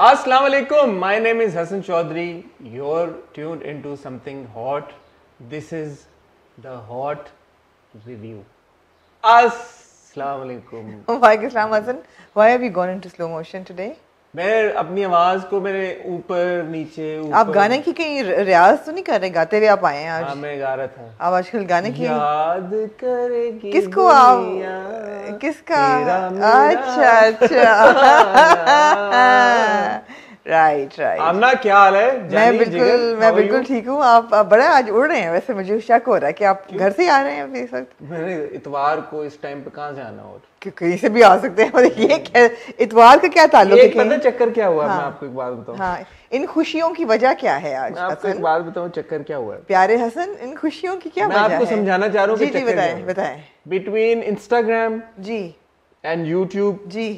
Assalamu alaikum. My name is Hassan Chaudhry. You're tuned into something hot. This is the hot review. Assalamu alaikum. Walaikum assalam, Hassan. Why have you gone into slow motion today? मैं अपनी आवाज को मेरे ऊपर नीचे ऊपर आप गाने की कहीं रियाज तो नहीं कर रहे? गाते हुए आप आए हैं आज? हाँ, मैं गा रहा था। आप आजकल गाने की याद करेगी किसको आप किसका? अच्छा अच्छा राइट राइट। आमना क्या हाल है? मैं बिल्कुल ठीक हूँ। आप बड़ा आज उड़ रहे हैं। वैसे मुझे शक हो रहा है कि आप घर से ही आ रहे हैं अभी इस वक्त। मैंने इतवार को इस टाइम पे कहाँ से आना और कहीं से भी आ सकते हैं। ये इतवार का क्या ताल्लुक है? पता चक्कर क्या हुआ? मैं आपको एक बात बताऊं। हाँ, इन खुशियों की वजह क्या है आज? मैं आपको एक बात बताऊं, चक्कर क्या हुआ है प्यारे हसन, इन खुशियों की क्या वजह है? मैं आपको समझाना चाह रहा हूँ। जी बताएं बताएं। Between Instagram ji and YouTube ji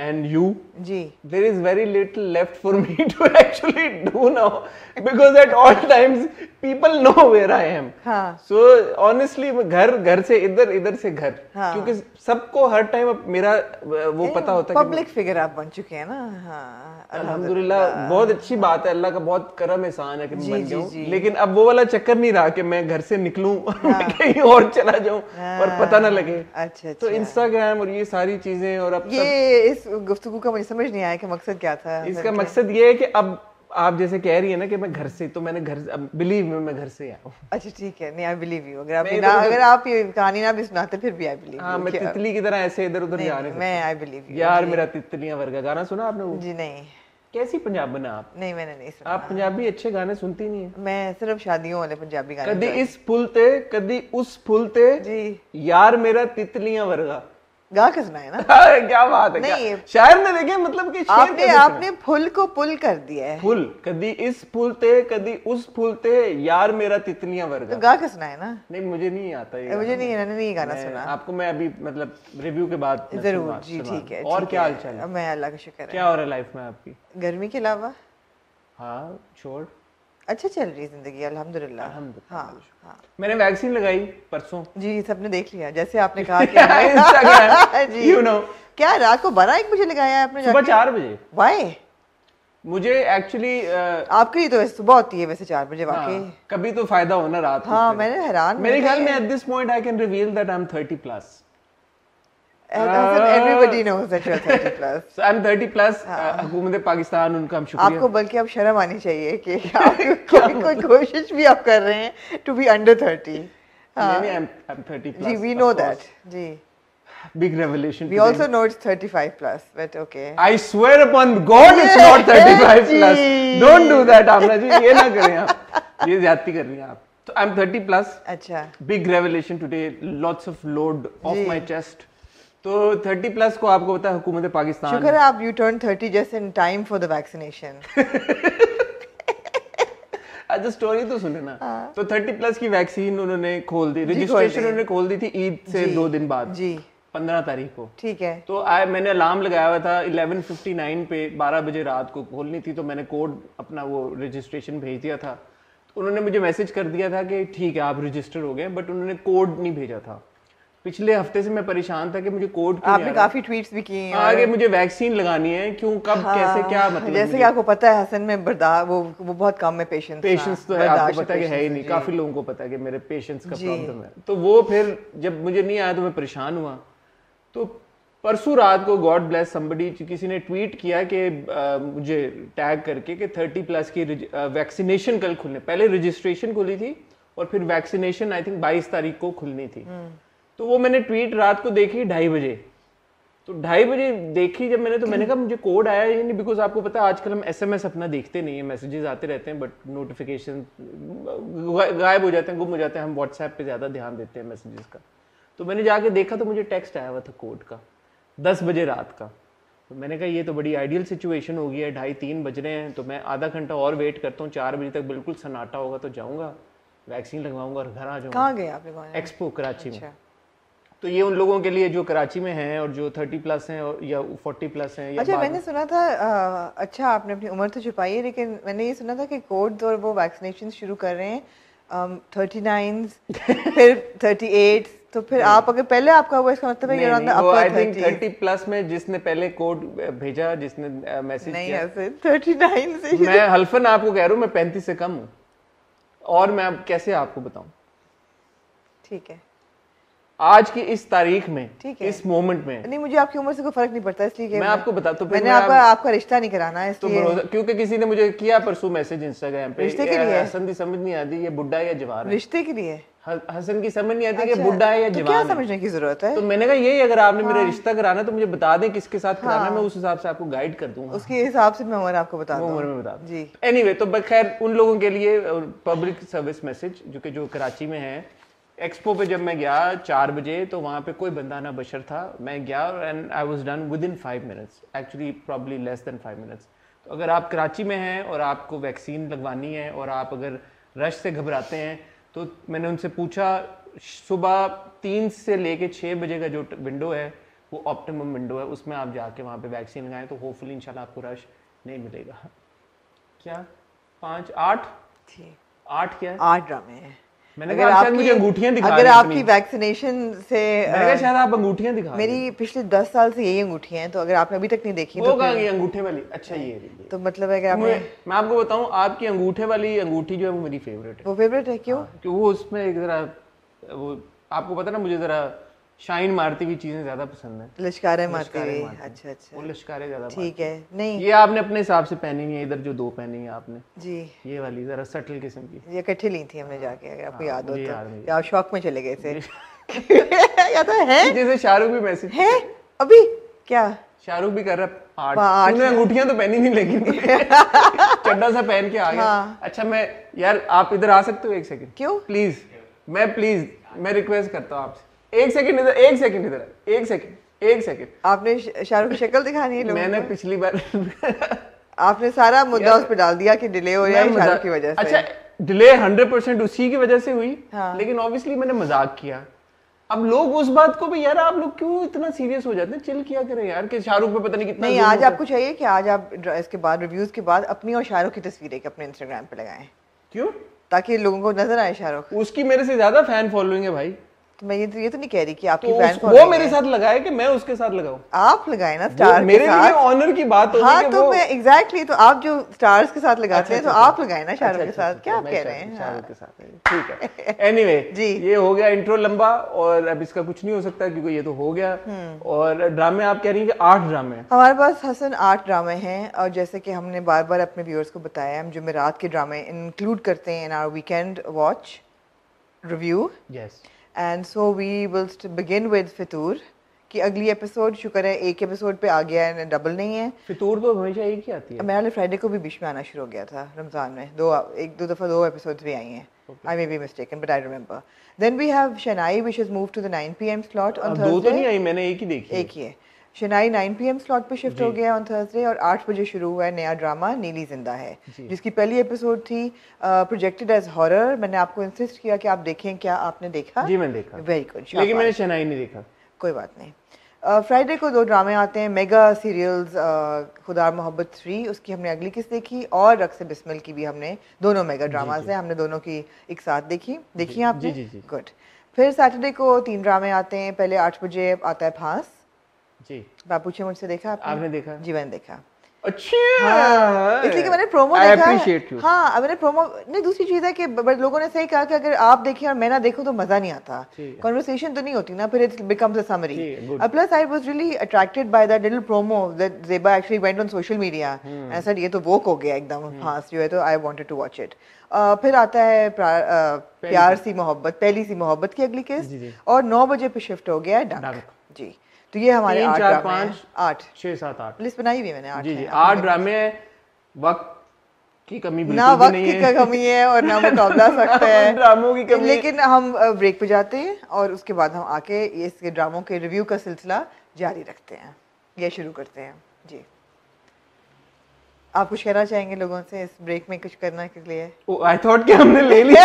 and you ji there is very little left for me to actually do now because at all times people know where I am. हाँ. So honestly घर से इधर से घर, हाँ. क्योंकि सबको हर टाइम मेरा वो पता होता है। पब्लिक फिगर आप बन चुके हैं ना। हाँ, अल्हम्दुलिल्लाह, बहुत अच्छी बात है। अल्लाह का बहुत करम एहसान है कि मैं बन गया हूँ। लेकिन अब वो वाला चक्कर नहीं रहा कि मैं घर से निकलूं कहीं और चला जाऊं और पता ना लगे। अच्छा तो इंस्टाग्राम और ये सारी चीजें और अब ये इस गुफ्तगू का मुझे समझ नहीं आया कि मकसद क्या था। इसका मकसद ये है कि अब आप जैसे कह रही है ना कि मैं घर से, तो मैंने घर, अब बिलीव में मैं घर से आया हूँ। अच्छा ठीक है, नहीं आई बिलीव यू। अगर आप ये कहानी ना भी सुनाते फिर भी आई बिलीव। हाँ, मैं तितली की तरह ऐसे इधर उधर जा रहे थे। मैं आई बिलीव यू यार मेरा तितलियां वर्गा गाना सुना आपने वो? जी नहीं। कैसी पंजाबन है आप? नहीं मैंने नहीं सुना। आप पंजाबी अच्छे गाने सुनती नहीं है? मैं सिर्फ शादियों वाले पंजाबी गाने। कदी इस फुल ते कदी उस फुल ते जी यार मेरा तितलियां वर्गा गा के सुनाए ना। क्या बात है। नहीं शायर ने देखे मतलब कि आपने फुल को पुल कर दिया है। फुल कदी इस फुल ते कदी उस फुल ते यार मेरा तितलियां वर्गा। तो गा के सुनाए ना। नहीं मुझे नहीं आता ये। मुझे नहीं, मैंने नहीं गाना सुना। आपको मैं अभी मतलब रिव्यू के बाद जरूर। जी ठीक है। और क्या हाल चाल है? मैं अल्लाह का शुक्र है। क्या हो रहा है लाइफ में आपकी? गर्मी के अलावा हाँ छोड़ अच्छा चल रही जिंदगी अल्हम्दुलिल्लाह। हाँ हाँ। मैंने वैक्सीन लगाई परसों। जी सबने देख लिया जैसे आपने कहा कि जी you know. क्या रात को 12-1 बजे लगाया आपने? सुबह 4 बजे। वाई? मुझे एक्चुअली आपके लिए तो वैसे सुबह होती है, वैसे 4 बजे वाकई। कभी तो फायदा होना रात। हाँ मैंने हैरान। मेरे ख्याल में at this point I can reveal that I am 30 plus. Everybody knows that you're 30 plus. So I'm 30 plus. हुकूमत पाकिस्तान उनका हम शुक्रिया। आपको बल्कि अब शर्म आनी चाहिए कि आप कोई कोशिश भी आप कर रहे हैं to be under 30. नहीं, I'm 30 plus. Ji we know that. Ji. Big revelation. We also know it's 35 plus, but okay. I swear upon God it's not 35 plus. Don't do that, आमना जी, ये ना करें आप। ये ज़्यादती कर रही हैं आप। तो I'm 30 plus. अच्छा। Big revelation today. Lots of load off my chest. तो 30 प्लस को आपको पता है हुकूमत पाकिस्तान। शुक्र है आप U turn 30 just in time for the vaccination. अच्छा स्टोरी तो सुने ना। तो 30 प्लस की वैक्सीन उन्होंने खोल दी, रजिस्ट्रेशन उन्होंने खोल दी थी ईद से 2 दिन बाद जी 15 तारीख को। ठीक है। तो मैंने अलार्म लगाया हुआ था 11:59 पे, 12 बजे रात को खोलनी थी। तो मैंने कोड अपना वो रजिस्ट्रेशन भेज दिया था। तो उन्होंने मुझे मैसेज कर दिया था कि ठीक है आप रजिस्टर हो गए, बट उन्होंने कोड नहीं भेजा था। पिछले हफ्ते से मैं परेशान था कि मुझे कोड क्यों आपने काफी ट्वीट्स भी किए हैं आगे मुझे वैक्सीन लगानी है, क्यों कब कैसे क्या मतलब। जैसे कि आपको पता है हसन में बर्दाश्त वो बहुत कम है पेशेंस तो है, आपको पता है कि है ही नहीं। काफी लोगों को पता है कि मेरे पेशेंस का प्रॉब्लम है। तो वो फिर जब मुझे नहीं आया तो मैं परेशान हुआ। तो परसों रात को गॉड ब्लेस समबडी किसी ने ट्वीट किया कि मुझे टैग करके कि 30 प्लस की वैक्सीनेशन कल खुलने, पहले रजिस्ट्रेशन खुली थी और फिर वैक्सीनेशन आई थिंक 22 तारीख को खुलनी थी। तो वो मैंने ट्वीट रात को देखी 2:30 बजे। तो 2:30 बजे देखी जब मैंने, तो मैंने कहा मुझे कोड आया ही नहीं, बिकॉज आपको पता है आजकल हम एसएमएस अपना देखते नहीं है, मैसेजेस आते रहते हैं बट नोटिफिकेशन गायब हो जाते हैं, गुम हो जाते हैं। हम व्हाट्सएप पे ज़्यादा ध्यान देते हैं मैसेजेस का। तो मैंने जाके देखा तो मुझे टेक्स्ट आया हुआ था कोड का 10 बजे रात का। तो मैंने कहा ये तो बड़ी आइडियल सिचुएशन हो गई है, 2:30-3 बज रहे हैं, तो मैं आधा घंटा और वेट करता हूँ, 4 बजे तक बिल्कुल सन्नाटा होगा तो जाऊँगा वैक्सीन लगवाऊंगा और घर आ जाऊँगा। कहाँ गए आप? एक्सपो कराची में। तो ये उन लोगों के लिए जो कराची में हैं और जो 30 प्लस हैं और या 40 प्लस हैं। अच्छा मैंने सुना था अच्छा आपने अपनी उम्र तो छुपाई है, लेकिन मैंने ये सुना था कि कोड्स और वो वैक्सीनेशन शुरू कर रहे हैं 39 फिर 38 तो फिर आप अगर पहले आपका हुआ इसका मतलब है you're on the वो upper I think 30s। 30 plus में जिसने पहले कोड भेजा, जिसने मैसेज नहीं किया, ऐसे 39 से मैं हल्फन आपको कह रहा हूँ मैं 35 से कम हूँ, और मैं अब कैसे आपको बताऊं ठीक है आज की इस तारीख में, ठीक है। इस मोमेंट में। नहीं मुझे आपकी उम्र से कोई फर्क नहीं पड़ता, इसलिए कि मैं आपको बता तो फिर मैंने आपका रिश्ता नहीं कराना है, तो इसलिए भरोसा, क्योंकि किसी ने मुझे किया परसों मैसेज इंस्टाग्राम पे, रिश्ते के लिए? हसन की समझ नहीं आती ये बुढ़ा है या जवान है। रिश्ते के लिए हसन की समझ नहीं आती कि अच्छा, बुढ़ा है या तो जवान क्या है। समझने की जरूरत है? तो मैंने कहा यही, अगर आपने मेरा रिश्ता कराना है तो मुझे बता दें किसके साथ कराना है, मैं उस हिसाब से आपको गाइड कर दूंगा, उसके हिसाब से मैं उम्र आपको बता वो दूं। उम्र में बता दूं। जी एनीवे तो खैर उन लोगों के लिए पब्लिक सर्विस मैसेज जो कराची में है, एक्सपो पे जब मैं गया 4 बजे तो वहाँ पे कोई बंदा ना बशर था। मैं गया and I was done with in 5 minutes, actually probably less than 5 minutes. तो अगर आप कराची में हैं और आपको वैक्सीन लगवानी है और आप अगर रश से घबराते हैं, तो मैंने उनसे पूछा सुबह 3 से लेके 6 बजे का जो विंडो है वो ऑप्टिमम विंडो है, उसमें आप जाके वहाँ पे वैक्सीन लगाएं तो होपफुली इंशाल्लाह आपको रश नहीं मिलेगा। क्या 5 8 8 क्या है? 8 ड्रामे हैं। मैंने कहा शायद मुझे अंगूठियां दिखा अगर रही हैं आपकी अपनी। वैक्सीनेशन से मैंने कहा शायद आप अंगूठियां दिखा रही हैं। मेरी पिछले 10 साल से यही अंगूठियां हैं, तो अगर आपने अभी तक नहीं देखी वो तो कहाँ गई अंगूठे वाली? अच्छा ये रही। तो मतलब है कि आपने मैं आपको बताऊं, आपकी अंगूठे वाली अंगूठी जो है वो मेरी फेवरेट है। वो फेवरेट है क्यों? क्योंकि वो उसमें एक जरा वो आपको पता ना, मुझे जरा शाइन मारती हुई चीजें ज्यादा पसंद है। लश्कारे मारते हुए। मारती हैं। अच्छा अच्छा वो लश्कारे ज्यादा ठीक है। नहीं ये आपने अपने हिसाब से पहनी हुई है, इधर जो 2 पहनी है आपने, जी ये वाली जरा सटल किस्म की। ये इकट्ठे ली थी हमने जाके, अगर आपको याद हो मुझे तो, याद नहीं। या आप शौक में चले गए थे? या तो है जैसे शाहरुख भी मैसेज है अभी क्या शाहरुख भी कर रहा है आठ तूने अंगूठियां तो पहनी नहीं, लेकिन चड्डा सा पहन के आ गया। हाँ। अच्छा मैं यार आप इधर आ सकते हो 1 सेकंड? क्यों? प्लीज मैं रिक्वेस्ट करता हूँ आपसे 1 सेकंड इधर, 1 सेकंड इधर, 1 सेकंड। आपने शाहरुख की शक्ल दिखानी है लोगों मैंने को? पिछली बार आपने सारा मुद्दा उस पे डाल दिया कि डिले हो रहा है शाहरुख की वजह से। अच्छा डिले 100% उसी की वजह से हुई, हाँ। लेकिन ऑब्वियसली मैंने मजाक किया। अब लोग उस बात को भी, यार आप लोग क्यों इतना सीरियस हो जाते हैं? चिल किया करें यार, कि शाहरुख पे पता नहीं कितना नहीं जोर आज होता है। आपको चाहिए कि आज आप इसके बाद रिव्यूज के बाद अपनी और शाहरुख की तस्वीरें अपने इंस्टाग्राम पे लगाएं, क्यों? ताकि लोगों को नजर आए शाहरुख। उसकी मेरे से ज्यादा फैन फॉलोइंग है भाई। तो मैं ये तो नहीं कह रही कि आपकी तो फैन वो मेरे साथ लगाए कि मैं उसके साथ लगाऊं? आप लगाए ना स्टार मेरे के लिए साथ। ऑनर की बात होगी हाँ कि तो वो मैं एग्जैक्टली तो आप जो स्टार्स के साथ लगाते हैं तो अच्छा, आप लगाए ना शाहरुख के साथ। क्या आप मैं कह रहे हैं? शाहरुख के साथ है, ठीक है। एनीवे जी। ये हो गया इंट्रो लंबा, और अब इसका कुछ नहीं हो सकता क्योंकि ये तो हो गया। और ड्रामे आप कह रही हैं कि 8 ड्रामे हैं। हमारे पास हसन 8 ड्रामे हैं, और जैसे कि हमने बार बार अपने व्यूअर्स को बताया, हम जुमेरात के ड्रामे इंक्लूड करते हैं in our weekend watch review. Yes and so we will begin with Fitoor कि अगली एपिसोड शुक्र है एक एपिसोड पे आ गया है, डबल नहीं है। फितूर तो हमेशा एक ही आती है। मेरे वाले फ्राइडे को भी बीच में आना शुरू हो गया था रमजान में, एक दो दफा 2 एपिसोड्स भी आई हैं। I may be mistaken but I remember. Then we have Shanai which has moved to the 9 PM slot on अब 2 तो थर्सडे। नहीं आई, मैंने एक ही देखी है। एक ही है। शनाई 9 PM स्लॉट पे शिफ्ट हो गया ऑन थर्सडे, और 8 बजे शुरू हुआ है नया ड्रामा नीली जिंदा है, जिसकी पहली एपिसोड थी प्रोजेक्टेड एज हॉरर। मैंने आपको इंसिस्ट किया कि आप देखें, क्या आपने देखा? जी मैंने देखा, वेरी गुड, लेकिन मैंने शनाई नहीं देखा। कोई बात नहीं। फ्राइडे को 2 ड्रामे आते हैं, मेगा सीरियल्स खुदा मोहब्बत 3 उसकी हमने अगली किस्त देखी, और रक्स बिस्मिल की भी हमने, दोनों मेगा ड्रामाज हैं, हमने दोनों की एक साथ देखी आपने? जी। गुड। फिर सैटरडे को 3 ड्रामे आते हैं। पहले 8 बजे आता है फांस। जी आप पूछे मुझसे, देखा आपने देखा? जी मैंने देखा। अच्छा हाँ, इसलिए कि मैंने प्रोमो I देखा appreciate you. हाँ मैंने प्रोमो नहीं, दूसरी चीज है कि लोगों ने सही कहा कि अगर आप देखें और मैं ना देखूं तो मजा नहीं आता, कन्वर्सेशन तो नहीं होती ना, फिर it becomes a summary. Plus I was really attracted by that little promo that Zeba actually went on social media and said ये तो वोक हो गया एकदम फास्ट जो है, तो I wanted to watch it. फिर आता है प्यार सी मोहब्बत, पहली सी मोहब्बत की अगली किस्त, और 9 बजे पे शिफ्ट हो गया है डंक। जी तो ये हमारे 3 8 4 ड्रामे 5 हैं। 8 6 7 8 लिस्ट बनाई हुई है मैंने, 8 जी हैं। 8 ड्रामे हैं। वक्त की कमी ना बिल्कुल भी वक्त नहीं की है। कमी है और ना मुकाबला सकता है ड्रामों की कमी। लेकिन हम ब्रेक पे जाते हैं और उसके बाद हम आके इसके ड्रामों के रिव्यू का सिलसिला जारी रखते हैं, ये शुरू करते हैं। जी आप कुछ कहना चाहेंगे लोगों से इस ब्रेक में, कुछ करना के लिए? आई थॉट कि हमने ले लिए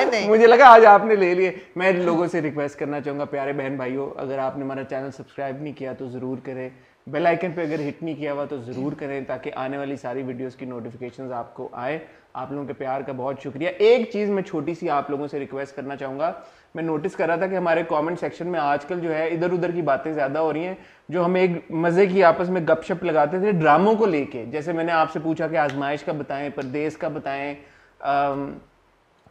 नहीं। मुझे लगा आज आपने ले लिए। मैं लोगों से रिक्वेस्ट करना चाहूँगा, प्यारे बहन भाइयों, अगर आपने हमारा चैनल सब्सक्राइब नहीं किया तो ज़रूर करें, बेल आइकन पे अगर हिट नहीं किया हुआ तो ज़रूर करें ताकि आने वाली सारी वीडियोस की नोटिफिकेशंस आपको आए। आप लोगों के प्यार का बहुत शुक्रिया। एक चीज़ मैं छोटी सी आप लोगों से रिक्वेस्ट करना चाहूँगा, मैं नोटिस कर रहा था कि हमारे कमेंट सेक्शन में आजकल जो है इधर उधर की बातें ज़्यादा हो रही हैं, जो हम एक मज़े की आपस में गपशप लगाते थे ड्रामों को लेके। जैसे मैंने आपसे पूछा कि आजमाइश का बताएं, परदेस का बताएं,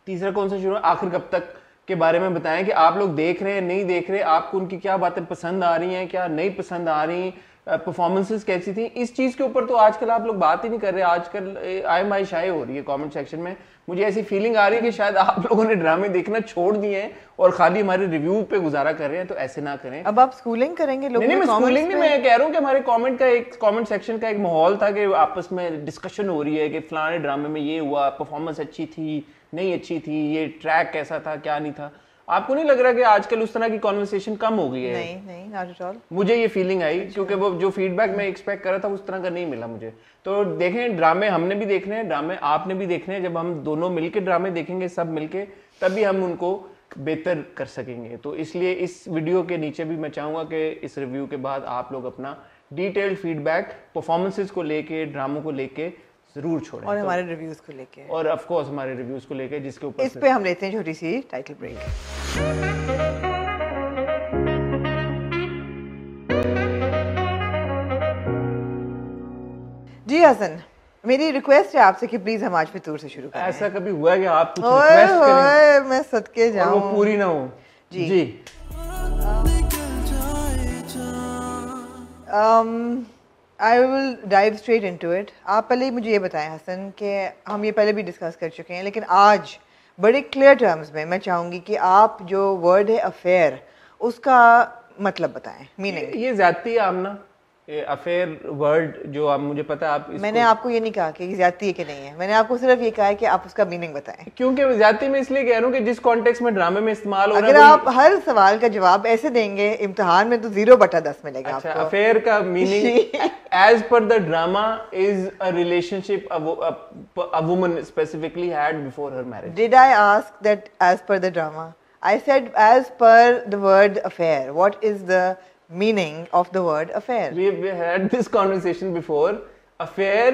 तीसरा कौन सा शुरू, आखिर कब तक के बारे में बताएं कि आप लोग देख रहे हैं नहीं देख रहे, आपको उनकी क्या बातें पसंद आ रही हैं, क्या नहीं पसंद आ रही, परफॉर्मेंसेस कैसी थी। इस चीज़ के ऊपर तो आजकल आप लोग बात ही नहीं कर रहे। आजकल आई माई शाये हो रही है कमेंट सेक्शन में। मुझे ऐसी फीलिंग आ रही है कि शायद आप लोगों ने ड्रामे देखना छोड़ दिए हैं और खाली हमारे रिव्यू पे गुजारा कर रहे हैं। तो ऐसे ना करें। अब आप स्कूलिंग करेंगे लोगों नहीं, मैं स्कूलिंग नहीं, मैं कह रहा हूँ कि हमारे कमेंट सेक्शन का एक माहौल था कि आपस में डिस्कशन हो रही है कि फलाने ड्रामे में ये हुआ, परफॉर्मेंस अच्छी थी नहीं अच्छी थी, ये ट्रैक कैसा था क्या नहीं था। आपको नहीं लग रहा कि आजकल उस तरह की कॉन्वर्सेशन कम हो गई है? नहीं, नॉट एट ऑल। मुझे ये फीलिंग आई क्योंकि वो जो फीडबैक मैं एक्सपेक्ट कर रहा था उस तरह का नहीं मिला मुझे। तो देखें, ड्रामे हमने भी देखने हैं, ड्रामे आपने भी देखने हैं। जब हम दोनों मिलके ड्रामे देखेंगे सब मिलके, तभी हम उनको बेहतर कर सकेंगे। तो इसलिए इस वीडियो के नीचे भी मैं चाहूँगा कि इस रिव्यू के बाद आप लोग अपना डिटेल्ड फीडबैक परफॉर्मेंसेस को लेके, ड्रामों को लेके जरूर छोड़ें, और हमारे रिव्यूज को लेके, और ऑफ कोर्स हमारे रिव्यूज को लेके, जिसके ऊपर इस पे हम लेते हैं छोटी सी टाइटल ब्रेक। जी हसन, मेरी रिक्वेस्ट है आपसे कि प्लीज हम आज फितूर से शुरू करें। ऐसा कभी हुआ कि आप कुछ रिक्वेस्ट करें मैं सदके जाऊं और वो पूरी ना हो? जी। I will dive straight into it. आप पहले ही मुझे ये बताएं हसन कि हम ये पहले भी डिस्कस कर चुके हैं, लेकिन आज बड़े क्लियर टर्म्स में मैं चाहूँगी कि आप जो वर्ड है अफेयर, उसका मतलब बताएं, मीनिंग। ये ज्यादती है आमना, अफेयर वर्ड जो आप, मुझे पता है आप मैंने आपको ये नहीं कहा कि ज्यादती है कि नहीं है, मैंने आपको सिर्फ ये कहा है कि आप उसका मीनिंग बताएं। क्योंकि ज्यादती में इसलिए कह रहा हूँ कि जिस कॉन्टेक्स्ट में ड्रामे में इस्तेमाल हो रहा है, अगर आप हर सवाल का जवाब ऐसे देंगे इम्तिहान में तो 0/10 मिलेगा। अच्छा, अफेयर का meaning as per the drama is a relationship a woman specifically had before her marriage. Did I ask that as per the drama? I said as per the word affair. What is the meaning of the word affair? We had this conversation before. Affair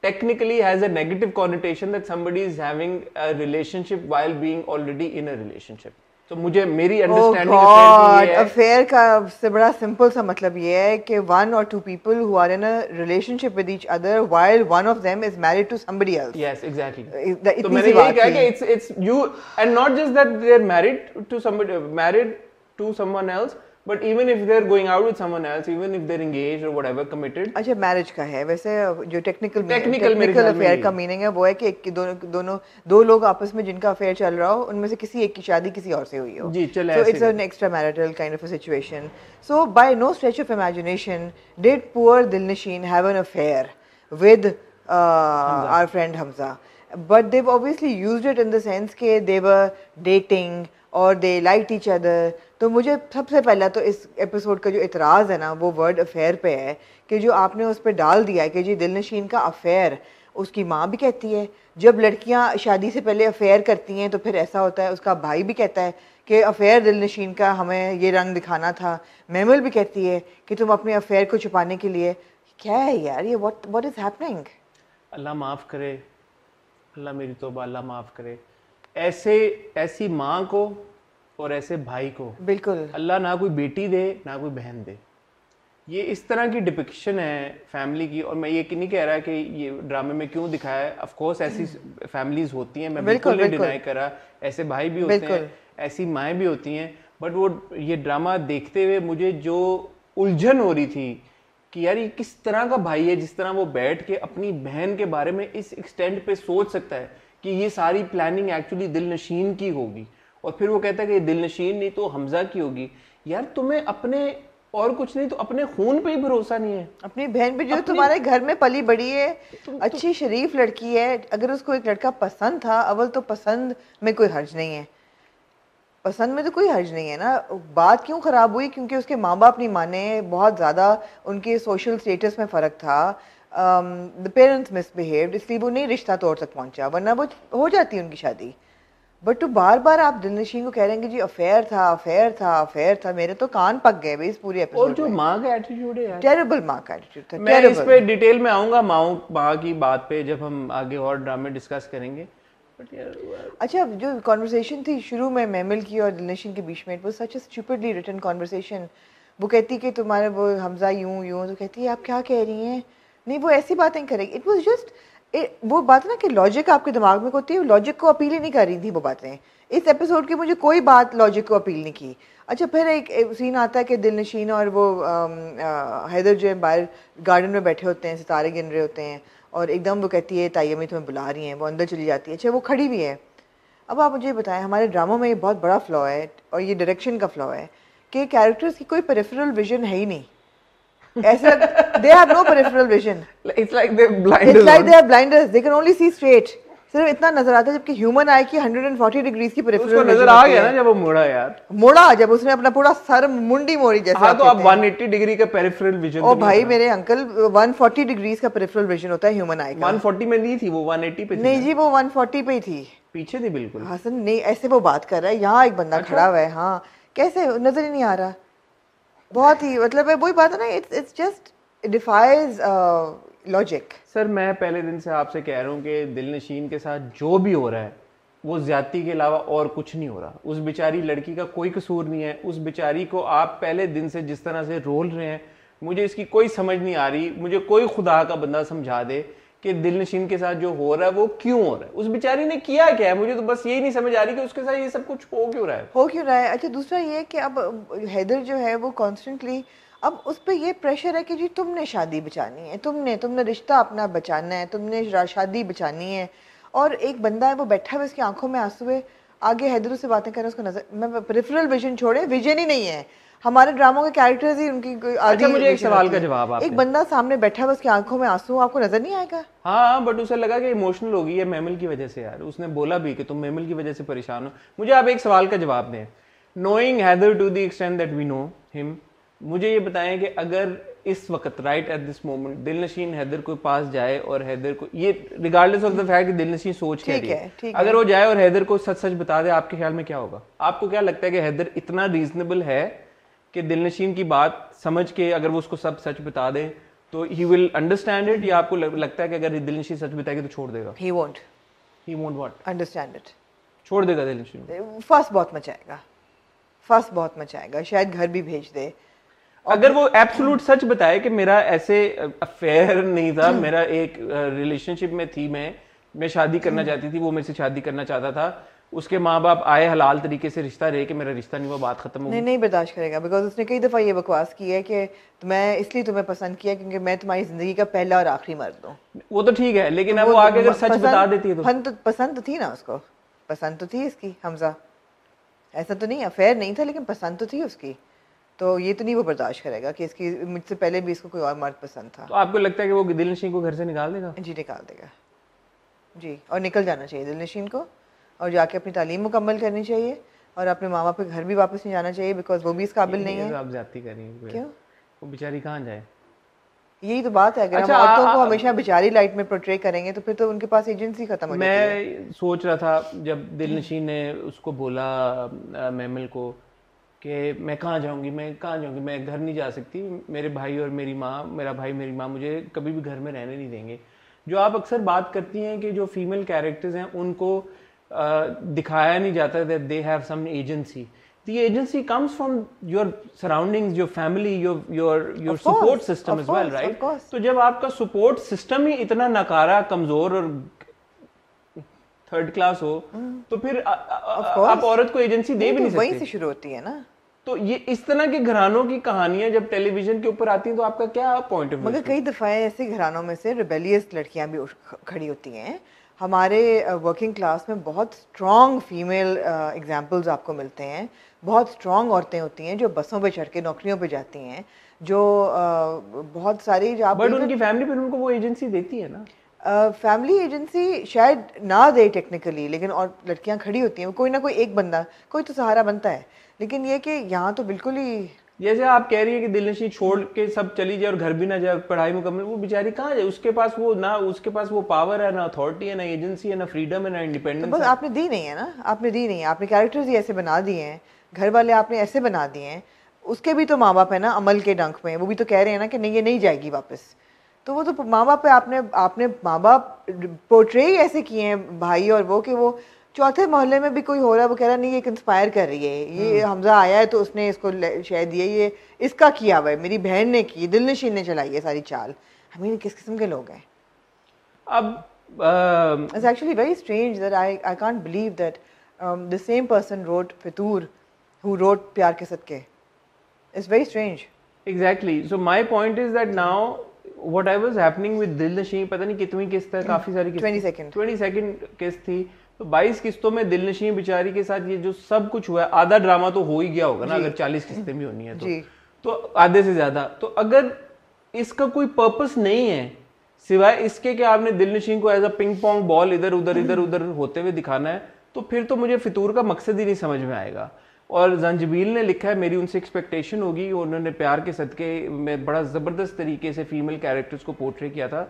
technically has a negative connotation that somebody is having a relationship while being already in a relationship. तो मुझे मेरी understanding affair का सबसे बड़ा simple सा मतलब ये है कि one or two people who are in a relationship with each other while one of them is married to somebody else. Yes, exactly. तो मैंने यही कहा कि it's you, and not just that they are married to someone else, but even if they're going out with someone else, even if they're engaged or whatever, committed. अच्छा, marriage का है वैसे जो टेक्निकल अफेयर का meaning है वो है कि दो लोग आपस में जिनका अफेयर चल रहा हो, उनमें से किसी एक की शादी किसी और से हुई हो। जी, चले। So it's an extramarital kind of a situation. So by no stretch of imagination did poor Dilnasheen have an affair with our friend Hamza, but they've obviously used it in the sense कि they were dating और they like each other. तो मुझे सबसे पहला तो इस episode का जो इतराज़ है ना वो वर्ड अफेयर पे है कि जो आपने उस पर डाल दिया है कि जी दिलनशीन का अफेयर, उसकी माँ भी कहती है जब लड़कियां शादी से पहले अफेयर करती हैं तो फिर ऐसा होता है, उसका भाई भी कहता है कि अफेयर दिलनशीन का हमें ये रंग दिखाना था, मेमल भी कहती है कि तुम अपने अफेयर को छुपाने के लिए। क्या है यार ये, व्हाट इज हैपनिंग? अल्लाह माफ़ करे, अल्लाह मेरी तौबा, अल्लाह माफ़ करे। ऐसी माँ को और ऐसे भाई को बिल्कुल अल्लाह ना कोई बेटी दे ना कोई बहन दे। ये इस तरह की डिपिक्शन है फैमिली की, और मैं ये नहीं कह रहा कि ये ड्रामे में क्यों दिखाया है। ऑफ कोर्स ऐसी फैमिलीज होती हैं, मैं बिल्कुल नहीं डिनाई करा, ऐसे भाई भी होते हैं, ऐसी माएँ भी होती हैं। बट वो ये ड्रामा देखते हुए मुझे जो उलझन हो रही थी कि यार ये किस तरह का भाई है जिस तरह वो बैठ के अपनी बहन के बारे में इस एक्सटेंट पे सोच सकता है कि ये सारी प्लानिंग एक्चुअली दिलनशीन की होगी, और फिर वो कहता है कि ये दिलनशीन नहीं तो हमजा की होगी। यार तुम्हें अपने और कुछ नहीं तो अपने खून पे ही भरोसा नहीं है, अपनी बहन पे जो तुम्हारे घर में पली बड़ी है, अच्छी शरीफ लड़की है। अगर उसको एक लड़का पसंद था, अव्वल तो पसंद में कोई हर्ज नहीं है, पसंद में तो कोई हर्ज नहीं है ना। बात क्यों ख़राब हुई? क्योंकि उसके माँ बाप नहीं माने, बहुत ज़्यादा उनके सोशल स्टेटस में फ़र्क था, द पेरेंट्स मिसबिहेव्ड, इसलिए वो नहीं रिश्ता तोड़ तक पहुँचा, वरना वो हो जाती उनकी शादी। बट तो बार बार आप दिलनशीन को कह रहे हैं कि जी अफेयर था अफेयर था अफेयर था, मेरे तो कान पक गए भाई इस पूरी एपिसोड। और जो माँ का एटीट्यूड है यार, टेरिबल माँ का एटीट्यूड था। मैं इस पे डिटेल में आऊंगा माँ की बात पे जब हम आगे और ड्रामे डिस्कस करेंगे। बट यार अच्छा, जो कॉन्वर्सेशन थी शुरू में मेमल की और दिलनशीन के बीच में, it was such a stupidly written conversation. वो कहती कि तुम्हारे वो हमजा यूं यूं, तो कहती है आप क्या कह रही हैं, नहीं वो ऐसी बातें करेगी। इट वाज जस्ट वो बात ना कि लॉजिक आपके दिमाग में होती है, लॉजिक को अपील ही नहीं कर रही थी वो बातें। इस एपिसोड की मुझे कोई बात लॉजिक को अपील नहीं की। अच्छा, फिर एक सीन आता है कि दिलनशीन और वो हैदर जो है बाहर गार्डन में बैठे होते हैं, सितारे गिन रहे होते हैं, और एकदम वो कहती है ताई अम्मी तुम्हें बुला रही हैं, वो अंदर चली जाती है। अच्छा, वो खड़ी भी है। अब आप मुझे बताएं, हमारे ड्रामों में ये बहुत बड़ा फ्लॉ है और ये डायरेक्शन का फ्लॉ है कि कैरेक्टर्स की कोई पेरिफेरल विजन है ही नहीं। ऐसे they have no peripheral vision, it's like they blinders, it's like they are blinders, they can only see straight. सिर्फ इतना नजर आता है, जबकि ह्यूमन आई की 140 डिग्रीज की पेरिफेरल उसको नजर आ गया ना जब वो मुड़ा यार, मुड़ा जब उसने अपना पूरा सर मुंडी मोड़ी जैसे। हाँ, तो आप 180 डिग्री का पेरिफेरल विजन। ओ भाई मेरे अंकल, 140 डिग्रीज का पेरिफेरल विजन होता है ह्यूमन आई का। 140 में नहीं थी वो, 180 पे थी। नहीं जी, वो 140 पे ही थी, पीछे थी बिल्कुल। हसन नहीं, ऐसे वो बात कर रहा है, यहाँ एक बंदा खड़ा हुआ है, हाँ कैसे नजर ही नहीं आ रहा। बहुत ही मतलब वही बात है ना, it's just defies logic. Sir मैं पहले दिन से आपसे कह रहा हूँ कि दिलनशीन के साथ जो भी हो रहा है वो ज्यादती के अलावा और कुछ नहीं हो रहा। उस बेचारी लड़की का कोई कसूर नहीं है। उस बेचारी को आप पहले दिन से जिस तरह से रोल रहे हैं, मुझे इसकी कोई समझ नहीं आ रही। मुझे कोई खुदा का बंदा समझा दे कि दिलनशीन के साथ जो हो रहा है वो क्यों हो रहा है, उस बेचारी ने किया क्या है। मुझे तो बस यही नहीं समझ आ रही कि उसके साथ ये सब कुछ हो क्यों रहा है। अच्छा, दूसरा ये कि अब हैदर जो है वो कॉन्स्टेंटली, अब उस पर ये प्रेशर है कि जी तुमने शादी बचानी है, तुमने रिश्ता अपना बचाना है, तुमने शादी बचानी है। और एक बंदा है वो बैठा हुआ, उसकी आंखों में आंसू है, आगे हैदर से बातें कर रहे हैं, उसको नजर मैं पेरिफेरल विजन छोड़े, विजन ही नहीं है। हमारे ड्रामों के कैरेक्टर्स ही उनकी अच्छा, मुझे एक सवाल का जवाब आपने, एक बंदा सामने बैठा हुआ, उसकी आंखों में आंसू, आपको नजर नहीं आएगा? हाँ, बट उसे लगा कि इमोशनल होगी है मेमल की वजह से। यार उसने बोला भी कि तुम मेमल की वजह से परेशान हो। मुझे आप एक सवाल का जवाब दें, knowing Haider to the extent that we know him, मुझे ये बताएं कि अगर इस वक्त right at this moment Dilnasheen Haider को पास जाए और हैदर को, ये रिगार्डलेस ऑफ द फैक्ट कि दिलनशीन सोच क्या रही है, अगर वो जाए और हैदर को सच सच बता दे, आपके ख्याल में क्या होगा? आपको क्या लगता है कि हैदर इतना रीजनेबल है कि दिलनशीन की बात समझ के अगर वो उसको सब सच बता दे तो ही विल अंडरस्टैंड इट, या आपको लगता है कि अगर दिलनशीन सच बताएगी तो छोड़ देगा? He won't what understand it, छोड़ देगा दिलनशीन। फर्स्ट बहुत मचाएगा, शायद घर भी भेज दे। अगर वो एब्सोल्यूट सच बताए कि मेरा ऐसे अफेयर नहीं था, मेरा एक रिलेशनशिप में थी, मैं शादी करना चाहती थी, वो मेरे से शादी करना चाहता था, उसके माँ बाप आए हलाल तरीके से रिश्ता रहे कि मेरा रिश्ता नहीं हुआ, बात खत्म हो गई। नहीं बर्दाश्त करेगा, बिकॉज उसने कई दफा ये बकवास की है कि मैं इसलिए तुम्हें पसंद किया क्योंकि मैं तुम्हारी जिंदगी का पहला और आखिरी मर्द हूँ। वो तो ठीक है, लेकिन अब वो आगे अगर सच बता देती है तो पसंद तो थी ना उसको, पसंद तो थी इसकी हमजा, ऐसा तो नहीं अफेयर नहीं था, लेकिन पसंद तो थी उसकी। तो ये तो नहीं वो बर्दाश्त करेगा कि इसकी मुझसे पहले भी इसको कोई और मर्द पसंद था। तो आपको लगता है कि वो दिलनशीन को घर से निकाल देगा? जी निकाल देगा जी, और निकल जाना चाहिए दिलनशीन को, और जाके अपनी तालीम मुकम्मल करनी चाहिए, और अपने माँ बाप के घर भी वापस नहीं जाना चाहिए, बिकॉज वो भी इस काबिल नहीं है। आप ज्यादती कर रही हैं। क्यों? वो बेचारी कहाँ जाए? यही तो बात है, अगर हम औरतों को हमेशा बेचारी लाइट में पोर्ट्रे करेंगे तो फिर तो उनके पास एजेंसी खत्म हो जाती है। मैं सोच रहा था जब दिलनशीन ने उसको बोला मेमल को कि मैं कहाँ जाऊँगी, मैं घर नहीं जा सकती, मेरे भाई और मेरी माँ, मेरा भाई मेरी माँ मुझे कभी भी घर में रहने नहीं देंगे। जो आप अक्सर बात करती हैं कि जो फीमेल कैरेक्टर्स हैं उनको दिखाया नहीं जाता that they have some agency. The agency comes from your surroundings, your family, your support system as well, right? तो जब आपका support system ही इतना नकारा, कमजोर और थर्ड क्लास हो, तो फिर आप औरत को एजेंसी दे भी नहीं सकते। वहीं से शुरू होती है ना। तो ये इस तरह के घरानों की कहानियां जब टेलीविजन के ऊपर आती हैं तो आपका क्या पॉइंट ऑफ व्यू? मगर कई दफा ऐसे घरानों में से रिबेलियस लड़कियां भी खड़ी होती हैं। हमारे वर्किंग क्लास में बहुत स्ट्रॉन्ग फीमेल एग्जाम्पल्स आपको मिलते हैं। बहुत स्ट्रॉन्ग औरतें होती हैं जो बसों पे चढ़ के नौकरियों पे जाती हैं, जो बहुत सारी, बट उनकी फैमिली फिर उनको वो एजेंसी देती है ना। फैमिली एजेंसी शायद ना दे टेक्निकली, लेकिन और लड़कियां खड़ी होती हैं, कोई ना कोई एक बंदा, कोई तो सहारा बनता है। लेकिन ये कि यहाँ तो बिल्कुल ही जैसे आप कह रही है कि दिलनशी छोड़ के सब चली जाए और घर भी ना जाए, पढ़ाई मुकम्मल, वो बेचारी कहाँ जाए? उसके पास वो ना, उसके पास वो पावर है, ना अथॉरिटी है, ना एजेंसी है, ना फ्रीडम है, ना इंडिपेंडेंस है। आपने दी नहीं है ना, आपने दी नहीं है, आपने कैरेक्टर्स ही ऐसे बना दिए हैं, घर वाले आपने ऐसे बना दिए हैं। उसके भी तो माँ बाप है ना अमल के डंक में, वो भी तो कह रहे हैं ना कि नहीं ये नहीं जाएगी वापस। तो वो तो माँ बाप पे आपने माँ बाप पोर्ट्रे ही ऐसे किए हैं भाई और वो, कि वो चौथे मोहल्ले में भी कोई हो रहा है वो कह रहा नहीं ये कंस्पायर कर रही है, ये हमजा आया है तो उसने इसको शह दिया, ये इसका किया हुआ है, मेरी बहन ने की, दिलनशीन ने चलाई है सारी चाल। हमें किस किस्म के लोग हैं? अब it's actually very strange that I can't believe that the same person wrote Fitur who wrote प्यार के सदके. It's very strange. Exactly. So my point is that now what I was happening with दिलनशी, पता नहीं कितनी किस्त है, काफी सारी किस्त, 20 सेकंड किस्त थी, तो 22 किस्तों में दिलनशी बेचारी के साथ ये जो सब कुछ हुआ है, आधा ड्रामा तो हो ही गया होगा ना, अगर 40 किस्तें भी होनी है तो आधे से ज्यादा। तो अगर इसका कोई पर्पस नहीं है सिवाय इसके कि आपने दिलनशी को as a ping pong ball इधर उधर होते हुए दिखाना है, तो फिर तो मुझे फितूर का मकसद ही नहीं समझ में आएगा। और जंजबील ने लिखा है, मेरी उनसे एक्सपेक्टेशन होगी, उन्होंने प्यार के सदके में बड़ा ज़बरदस्त तरीके से फीमेल कैरेक्टर्स को पोर्ट्रे किया था।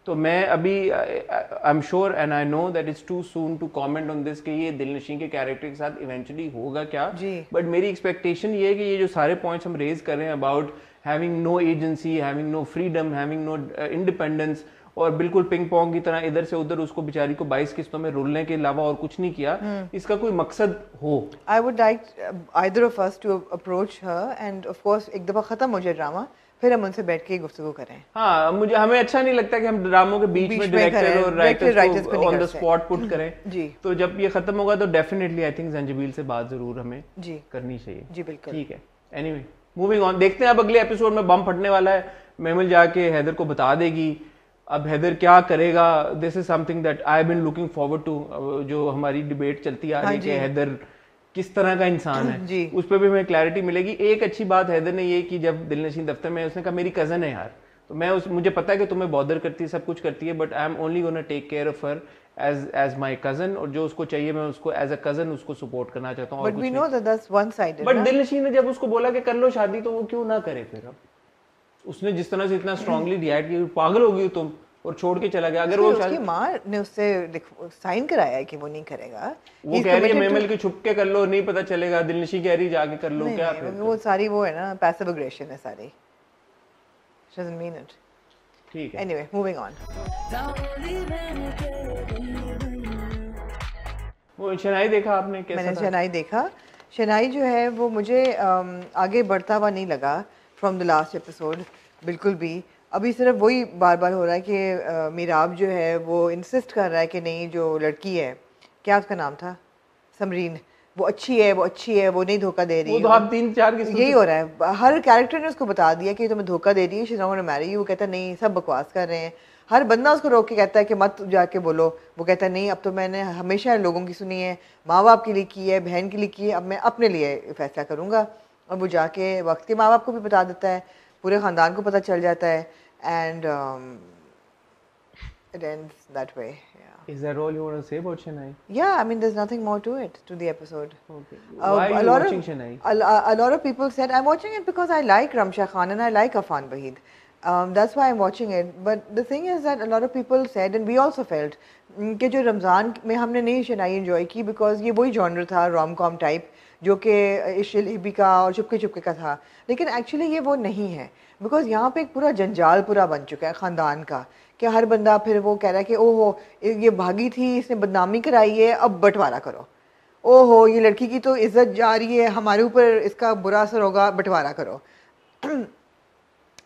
तो मैं अभी I am sure and I know that it's too soon to comment on this कि ये दिलनशी के कैरेक्टर के साथ इवेंचुअली होगा क्या, बट मेरी एक्सपेक्टेशन ये है कि ये जो सारे पॉइंट्स हम रेज कर रहे हैं about having no agency, having no freedom, having no independence, और बिल्कुल पिंग पोंग की तरह इधर से उधर उसको बेचारी को 22 किस्तों में रुलने के अलावा और कुछ नहीं किया, इसका कोई मकसद हो। I would like either of us to approach her and of course एक दफा खत्म हो जाए ड्रामा, फिर हम उनसे बैठ के गुफ्तगू करें। हाँ, हमें अच्छा नहीं लगता कि हम ड्रामों के बीच में डायरेक्टर और राइटर्स को ऑन द स्पॉट पुट करें जी। तो जब ये खत्म होगा तो डेफिनेटली आई थिंक जंजबील से बात जरूर हमें जी करनी चाहिए जी। बिल्कुल ठीक है। एनीवे मूविंग ऑन, देखते हैं अब अगले एपिसोड में बम फटने वाला है, मेमल जाके हैदर को बता देगी। अब हैदर क्या करेगा, this is something that I have been looking forward to. जो हमारी डिबेट चलती आ रही है कि हैदर किस तरह का इंसान है, उस पर भी हमें क्लैरिटी मिलेगी। एक अच्छी बात हैदर ने ये की, जब दिलनशी दफ्तर में उसने कहा मेरी कजन है यार, तो मैं मुझे पता है कि तुम्हें बॉदर करती है, सब कुछ करती है, but I am only gonna take care of her as my cousin, और जो उसको चाहिए मैं उसको एज अ कजन उसको सपोर्ट करना चाहता हूँ। बट दिलनशी ने जब उसको बोला कि कर लो शादी, तो वो क्यों ना करे फिर? अब उसने जिस तरह से इतना स्ट्रांगली रिएक्ट किया, पागल हो गई तुम, और छोड़ के चला गया। अगर वो उसकी माँ ने उससे साइन कराया है कि वो नहीं करेगा, वो कह रही है मेमल की छुप के कर लो, नहीं पता चलेगा, दिलनशी कह रही जाके कर लो, क्या फिर वो सारी वो है ना पैसिव एग्रेशन है सारी, she doesn't mean it। ठीक है, anyway moving on। वो शनाई देखा आपने कैसा? मैंने शनाई देखा। शनाई जो है वो मुझे आगे बढ़ता हुआ नहीं लगा फ्रॉम द लास्ट एपिसोड बिल्कुल भी। अभी सिर्फ वही बार बार हो रहा है कि मीराब जो है वो इंसिस्ट कर रहा है कि नहीं, जो लड़की है, क्या उसका नाम था, समरीन, वो अच्छी है, वो अच्छी है, वो नहीं धोखा दे रही है। वो तो आप 3-4 यही हो रहा है, हर कैरेक्टर ने उसको बता दिया कि तुम्हें धोखा दे रही है, she is not gonna marry you. वो कहता नहीं, सब बकवास कर रहे हैं। हर बंदा उसको रोक के कहता है कि मत जाके बोलो, वो कहता है नहीं, अब तो मैंने हमेशा लोगों की सुनी है, माँ बाप के लिए की है, बहन के लिए की है, अब मैं अपने लिए फैसला करूँगा। और वो जाके वक्त के माँ बाप को भी बता देता है, पूरे ख़ानदान को पता चल जाता है, and it ends that way। Yeah। Is that all you want to say about Shanae? Yeah, I mean there's nothing more to it, to the episode। Okay। Why are you watching Shanae? A lot of people said I'm watching it because I like Ramsha Khan and I like Afan Wahid। That's why I'm watching it। But the thing is that a lot of people said and we also felt कि जो रमज़ान में हमने नहीं शनाई enjoy की, because ये वही genre था rom com type, जो कि इश्क़ हिब्बी का और चुपके चुपके का था। लेकिन एक्चुअली ये वो नहीं है, बिकॉज यहाँ पे एक पूरा जंजाल पूरा बन चुका है ख़ानदान का, कि हर बंदा फिर वो कह रहा है कि ओहो ये भागी थी, इसने बदनामी कराई है, अब बंटवारा करो। ओहो ये लड़की की तो इज्जत जा रही है, हमारे ऊपर इसका बुरा असर होगा, बंटवारा करो।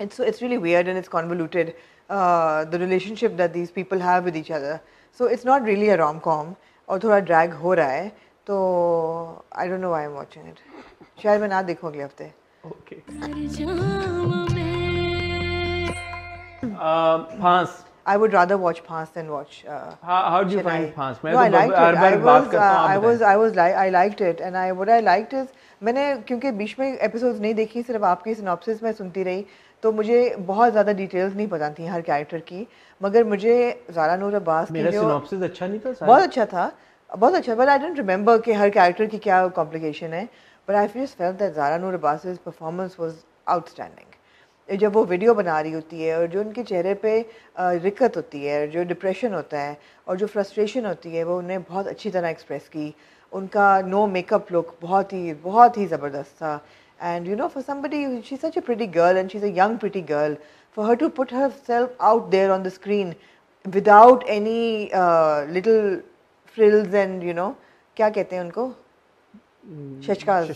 It's really weird and it's convoluted, the relationship that these people have with each other। So it's not really a rom-com, और थोड़ा ड्रैग हो रहा है, तो I don't know why I'm watching it। शायद मैं ना देखूं अगले हफ्ते। Okay। France. I would rather watch Phans than watch how do you find Phans? No, I liked it। I liked it and what I liked is, मैंने क्योंकि बीच में episodes नहीं देखी, सिर्फ आपकी सिनॉप्सिस में सुनती रही, तो मुझे बहुत ज़्यादा डिटेल्स नहीं पता थी हर कैरेक्टर की। मगर मुझे ज़ारा नूर अब्बास मेरा सिनॉप्सिस अच्छा नहीं था, बहुत अच्छा था, बहुत अच्छा, बट आई डोंट रिमेंबर कि हर कैरेक्टर की क्या कॉम्प्लिकेशन है। but I just felt that Zara Noor Abbas's performance was outstanding. जब वो वीडियो बना रही होती है और जो उनके चेहरे पे रिकत होती है, जो डिप्रेशन होता है और जो फ्रस्ट्रेशन होती है, वो उन्हें बहुत अच्छी तरह एक्सप्रेस की. उनका नो मेकअप लुक बहुत ही ज़बरदस्त था. And you know, for somebody, she's such a pretty girl and she's a young pretty girl. For her to put herself out there on the screen without any little frills and you know, क्या कहते हैं उनको? शशकाज.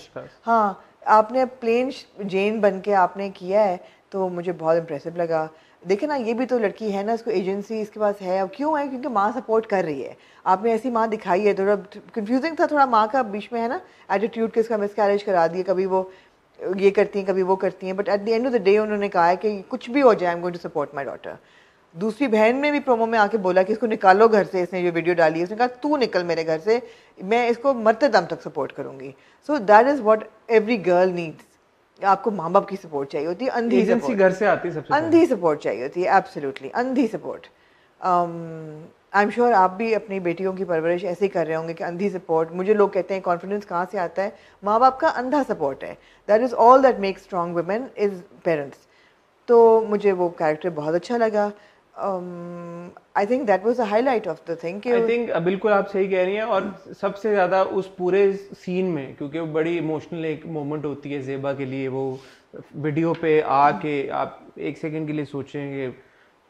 हाँ, आपने plane जेन बन के आपने किया है तो मुझे बहुत इम्प्रेसिव लगा. देखे ना, ये भी तो लड़की है ना, इसको एजेंसी इसके पास है. अब क्यों है? क्योंकि माँ सपोर्ट कर रही है. आपने ऐसी माँ दिखाई है. थोड़ा कंफ्यूजिंग था थोड़ा माँ का बीच में, है ना, एटीट्यूड के इसका मिसकैरेज करा दिया. कभी वो ये करती हैं, कभी वो करती हैं, but at the end of the day उन्होंने कहा है कि कुछ भी हो जाए, I am going to support my daughter. दूसरी बहन ने भी प्रोमो में आके बोला कि इसको निकालो घर से. इसने जो वीडियो डाली है, उसने कहा तू निकल मेरे घर से, मैं इसको मरते दम तक सपोर्ट करूंगी. So that is what every girl needs. आपको माँ बाप की सपोर्ट चाहिए होती है, अंधी सपोर्ट घर से आती है, सबसे अंधी सपोर्ट चाहिए होती है. एब्सोल्युटली अंधी सपोर्ट. आई एम श्योर आप भी अपनी बेटियों की परवरिश ऐसे ही कर रहे होंगे कि अंधी सपोर्ट. मुझे लोग कहते हैं कॉन्फिडेंस कहाँ से आता है? माँ बाप का अंधा सपोर्ट है. That is all that makes strong women is parents. तो मुझे वो कैरेक्टर बहुत अच्छा लगा. I think that was the highlight of the thing. I think बिल्कुल आप सही कह रही हैं. और सबसे ज़्यादा उस पूरे सीन में, क्योंकि वो बड़ी इमोशनल एक मोमेंट होती है ज़ेबा के लिए, वो वीडियो पे आके आप एक सेकंड के लिए सोचेंगे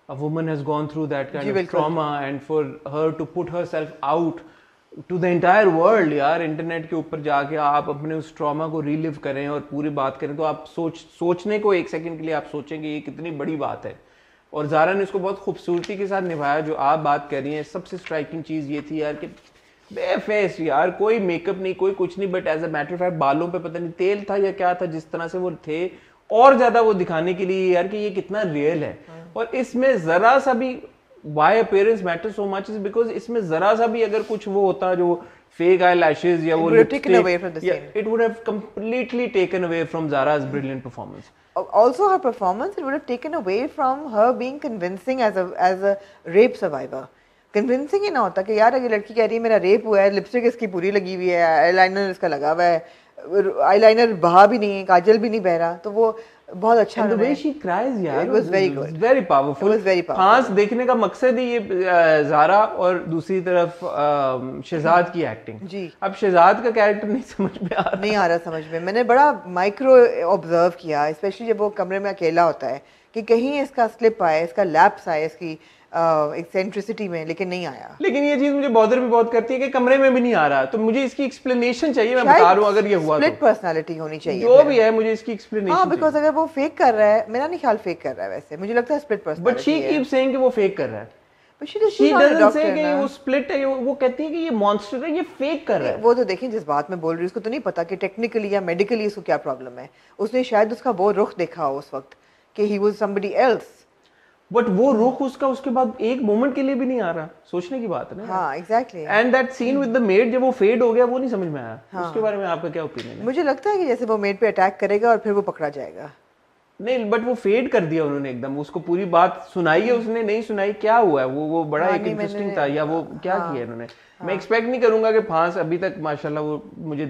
a woman has gone through that kind of trauma and for her to put herself out to the entire world. यार इंटरनेट के ऊपर जाके आप अपने उस ट्रॉमा को रीलिव करें और पूरी बात करें, तो आप सोचने को एक सेकंड के लिए आप सोचेंगे ये कितनी बड़ी बात है. और ज़ारा ने उसको बहुत खूबसूरती के साथ निभाया. जो आप बात कर रही हैं, सबसे स्ट्राइकिंग चीज़ ये थी यार कि बेफेस यार, कोई मेकअप नहीं, कोई कुछ नहीं, but as a matter of fact बालों पे पता नहीं तेल था या क्या था, जिस तरह से वो थे, और ज्यादा वो दिखाने के लिए यार कि ये कितना रियल है. और इसमें जरा सा भी why appearance matter so much is because इसमें जरा सा भी अगर कुछ वो होता जो फेक आई लैशेज या वो it would have completely taken away from Zara's brilliant performance. Also her performance, it would have taken away from her being convincing as a rape survivor. Convincing ही ना होता कि यार अगर लड़की कह रही है मेरा रेप हुआ है, लिपस्टिक इसकी पूरी लगी हुई है, आईलाइनर इसका लगा हुआ है, आईलाइनर बहा भी नहीं है, काजल भी नहीं बह रहा, तो वो बहुत अच्छा. And the way she cries यार, it was very good, very powerful. It was very powerful. हाँ, देखने का मकसद ही ये ज़ारा और दूसरी तरफ शहजाद की एक्टिंग. जी. अब शहजाद का कैरेक्टर नहीं समझ में आ रहा समझ में. मैंने बड़ा माइक्रो ऑब्जर्व किया, स्पेशली जब वो कमरे में अकेला होता है, कि कहीं इसका स्लिप आए, इसका लैप्स आए इसकी एक्सेंट्रिसिटी में, लेकिन नहीं आया. लेकिन ये चीज मुझे बॉदर भी बहुत करती है कि कमरे में भी नहीं आ रहा, तो मुझे इसकी एक्सप्लेनेशन चाहिए. मैं बता रहा हूं अगर ये हुआ स्प्लिट पर्सनालिटी होनी चाहिए, जो भी है, मुझे इसकी एक्सप्लेनेशन. हां, बिकॉज़ अगर वो फेक कर रहा है, मेरा नहीं ख्याल फेक कर रहा है, वैसे मुझे लगता है split personality. But she keep saying कि वो फेक कर रहा है. But she doesn't say कि वो स्प्लिट है. वो कहती है कि ये मॉन्स्टर है, ये फेक कर रहा है. वो तो देखें जिस बात में बोल रही है उसको तो नहीं पता कि टेक्निकली या मेडिकली उसको क्या प्रॉब्लम है. उसने शायद उसका वो रुख देखा हो उस वक्त कि he was somebody else. But वो रुख उसका उसके बाद एक मोमेंट के लिए भी नहीं आ रहा. सोचने की बात है ना. हाँ, exactly. And that scene with the maid, जब वो फेड हो गया, वो नहीं समझ में आया. हाँ. उसके बारे में आपका क्या ओपिनियन है? मुझे लगता है कि जैसे वो मेड पे अटैक करेगा और फिर वो पकड़ा जाएगा. नहीं, बट वो फेड कर दिया उन्होंने एकदम. उसको पूरी बात सुनाई है, उसने नहीं सुनाई, क्या हुआ है वो बड़ा एक इंटरेस्टिंग था. या वो क्या किया इन्होंने. मैं एक्सपेक्ट नहीं करूंगा कि फांस अभी तक माशाल्लाह वो मुझे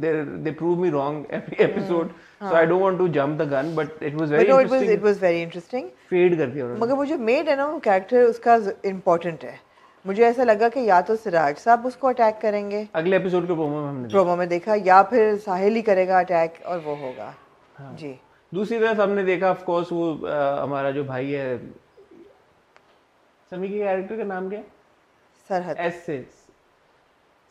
they prove me wrong every episode, so I don't want to jump the gun, but it was very interesting. It was very interesting. Fade कर दिया उन्होंने. मगर वो जो मेड है ना, वो कैरेक्टर उसका इम्पोर्टेंट है. मुझे ऐसा लगा कि या तो सिराज साहब उसको अटैक करेंगे, अगले एपिसोड के प्रोमो में देखा, या फिर साहिल ही करेगा अटैक और वो होगा. जी. दूसरी तरफ हमने देखा ऑफ कोर्स वो हमारा जो भाई है, समी के कैरेक्टर का नाम क्या है? सरहद. एस से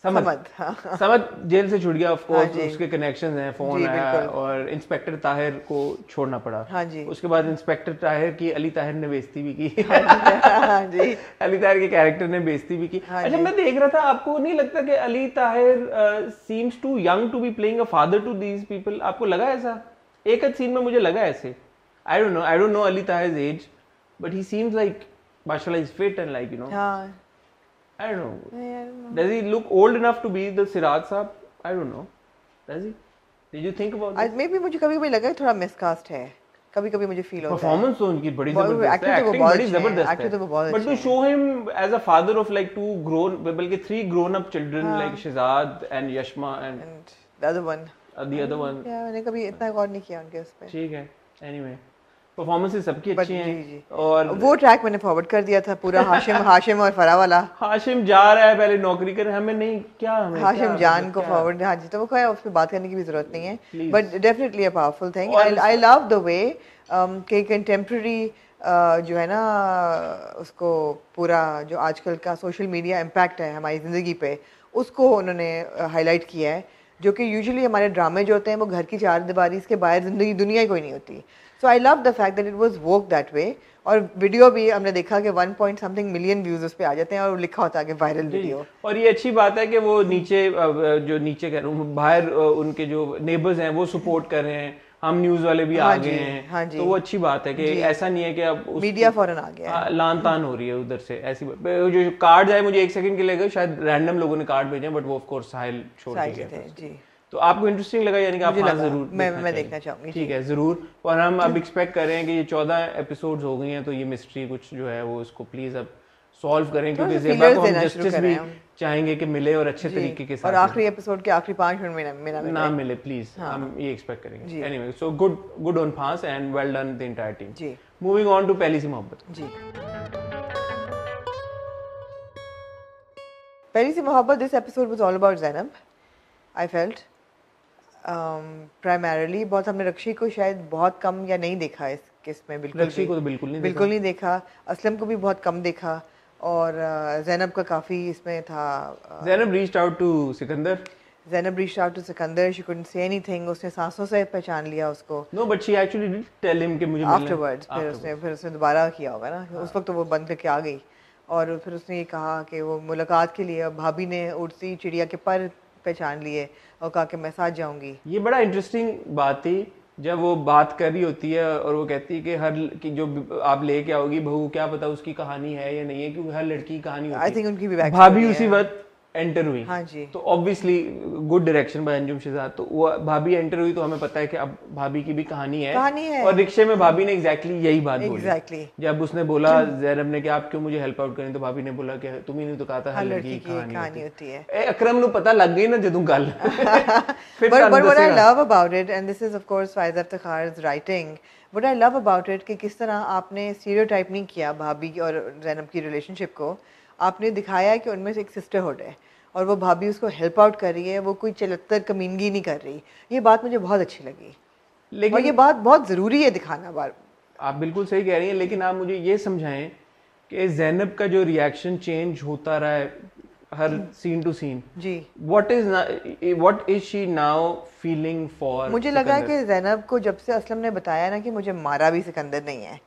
समद जेल से छूट गया. ऑफ कोर्स उसके कनेक्शंस हैं, फोन आया और इंस्पेक्टर ताहिर को छोड़ना पड़ा. हाँ जी. उसके बाद इंस्पेक्टर ताहिर की अली ताहिर ने बेइज्जती भी की. हाँ जी. अली ताहिर के कैरेक्टर ने बेइज्जती भी की. अच्छा, मैं देख रहा था, आपको नहीं लगता कि Ali Tahir seems too young to be playing a father to these people? आपको लगा ऐसा? एक सीन में मुझे लगा ऐसे. I don't know Ali Tahir's age, but he seems like माशाल्लाह is fit and like, you know. हाँ. I don't know. Does he look old enough to be the Siraj Saab? I don't know. Does he? Did you think about it? Maybe मुझे कभी-कभी लगा थोड़ा miscast है. कभी-कभी मुझे feel होता है. परफॉर्मेंस तो उनकी बड़ी जबरदस्त है. एक्टिंग बड़ी जबरदस्त है. But to show him as a father of like बल्कि 3 grown up children like Shehzad and Yashma and the other one. the other one मैंने कभी इतना गौर नहीं किया उनके उस पे। ठीक है, anyway परफॉर्मेंसेस सबकी अच्छी हैं। जी। और वो ट्रैक मैंने फॉरवर्ड कर दिया था पूरा, हाशिम और फराह वाला। हाशिम जा रहा है पहले नौकरी कर, हमें नहीं क्या, हमें हाशिम जान को फॉरवर्ड, हाँ जी, तो वो क्या उस पर बात करने की भी जरूरत नहीं है, but definitely a powerful thing. I love the way कि कंटेम्प्रेरी जो है ना उसको पूरा जो आजकल का सोशल मीडिया इम्पैक्ट है हमारी ज़िंदगी पे, उसको उन्होंने हाईलाइट किया है, जो कि यूजुअली हमारे ड्रामे जो होते हैं वो घर की चार दीवारी इसके बाहर ज़िंदगी दुनिया ही कोई नहीं होती। So I love the fact that it was woke that way. और वीडियो भी हमने देखा कि 1 पॉइंट समथिंग मिलियन व्यूज उस पे आ जाते हैं और लिखा होता है कि वायरल वीडियो। और ये अच्छी बात है कि वो नीचे जो नीचे कह रहा हूँ बाहर उनके जो नेबर्स हैं वो सपोर्ट कर रहे हैं, हम न्यूज वाले भी आ गए हैं, तो वो अच्छी बात है कि ऐसा नहीं है कि अब मीडिया फौरन आ गया, लान तान हो रही है उधर से। ऐसी जो कार्ड आए मुझे 1 सेकंड के लिए शायद रैंडम लोगों ने कार्ड भेजे, बट वो ऑफ कोर्स साहिल छोड़ के गया जी। तो आपको इंटरेस्टिंग लगा, यानी कि आप हाँ जरूर मैं देखना चाहूंगी। ठीक है जरूर। और हम अब एक्सपेक्ट कर रहे हैं कि ये 14 एपिसोड्स हो गई हैं, तो ये मिस्ट्री कुछ जो है वो इसको प्लीज अब सॉल्व करें, क्योंकि ज़ेबा को हम जस्टिस भी चाहेंगे कि मिले और अच्छे तरीके के साथ, और आखिरी एपिसोड के आखिरी 5 मिनट में ना मिले प्लीज, हम ये एक्सपेक्ट करेंगे। Anyway so good on fans and well done the entire team ji. Moving on to Pehli Si Mohabbat ji. Pehli Si Mohabbat, this episode was all about Zainab. I felt primarily बहुत हमने रक्षी को शायद बहुत कम या नहीं देखा इस किस में, रक्षी को तो बिल्कुल नहीं देखा, असलम को भी बहुत कम देखा, और ज़ैनब का काफ़ी इसमें था। Zainab reached out to Sikandar, she couldn't say anything, उसने सांसों से पहचान लिया उसको। No but she actually did tell him कि मुझे आफ्टरवर्ड्स, फिर उसने दोबारा किया होगा ना, उस वक्त तो वो बंद करके आ गई, और फिर उसने ये कहा कि वो मुलाकात के लिए भाभी ने उड़ती चिड़िया के पर पहचान लिए और कहा कि मैं साथ जाऊंगी। ये बड़ा इंटरेस्टिंग बात थी जब वो बात कर रही होती है और वो कहती है कि हर की जो आप लेके आओगी बहू, क्या पता उसकी कहानी है या नहीं है, क्योंकि हर लड़की की कहानी होती है। आई थिंक उनकी भी भाभी उसी वक्त एंटर हुई, हाँ जी, तो obviously good direction by Anjum Shahzad, तो वो भाभी एंटर हुई तो हमें पता है कि अब भाभी की भी कहानी है। और रिक्शे में भाभी ने एग्जैक्टली यही बात बोली। जब उसने बोला ज़ैनब ने कि आप क्यों मुझे हेल्प आउट करें, तो भाभी ने बोला कि तुम ही नहीं तो कहा था हर लड़की की कहानी होती है। अकरम को पता लग गई ना जदों गल। But what I love about it, and this is of course Faiz Iftikhar's writing, what I love about it कि किस तरह आपने स्टीरियोटाइप नहीं किया भाभी और ज़ैनब की रिलेशनशिप को, आपने दिखाया है कि उनमें से एक सिस्टरहुड है और वो भाभी उसको हेल्प आउट कर रही है, वो कोई चलत्तर कमीनगी नहीं कर रही। ये बात मुझे बहुत अच्छी लगी, लेकिन और ये बात बहुत ज़रूरी है दिखाना। बार आप बिल्कुल सही कह रही हैं, लेकिन आप मुझे ये समझाएं कि ज़ैनब का जो रिएक्शन चेंज होता रहा है हर सीन टू सीन जी, what is she now feeling for. मुझे लगा कि ज़ैनब को जब से असलम ने बताया ना कि मुझे मारा भी सिकंदर नहीं है,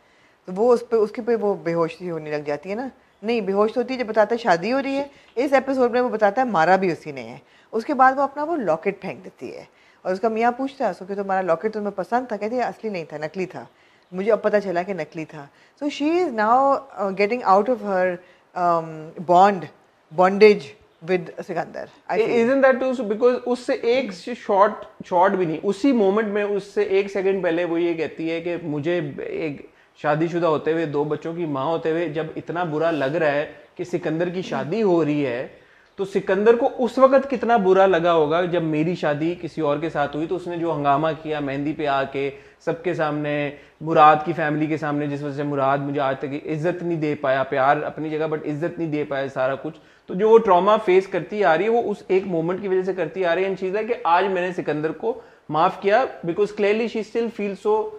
तो वो उस पे उसके पे वो बेहोश सी होने लग जाती है ना। नहीं, बेहोश होती है जब बताता है शादी हो रही है, इस एपिसोड में वो बताता है मारा भी उसी ने है। उसके बाद वो अपना वो लॉकेट फेंक देती है और उसका मियाँ पूछता है उसको कि तुम्हारा लॉकेट तुम्हें पसंद था, कहती है असली नहीं था, नकली था, मुझे अब पता चला कि नकली था। So she is now getting out of her bondage with Sikandar. Isn't that too? Because उससे एक शॉट भी नहीं, उसी मोमेंट में उससे 1 सेकंड पहले वो ये कहती है कि मुझे एक शादीशुदा होते हुए 2 बच्चों की माँ होते हुए जब इतना बुरा लग रहा है कि सिकंदर की शादी हो रही है, तो सिकंदर को उस वक्त कितना बुरा लगा होगा जब मेरी शादी किसी और के साथ हुई। तो उसने जो हंगामा किया मेहंदी पे आके सबके सामने, मुराद की फैमिली के सामने, जिस वजह से मुराद मुझे आज तक इज्जत नहीं दे पाया, प्यार अपनी जगह बट इज्जत नहीं दे पाया, सारा कुछ। तो जो वो ट्रॉमा फेस करती आ रही है वो उस एक मोमेंट की वजह से करती आ रही है। एंड चीज है कि आज मैंने सिकंदर को माफ किया because clearly she still feel so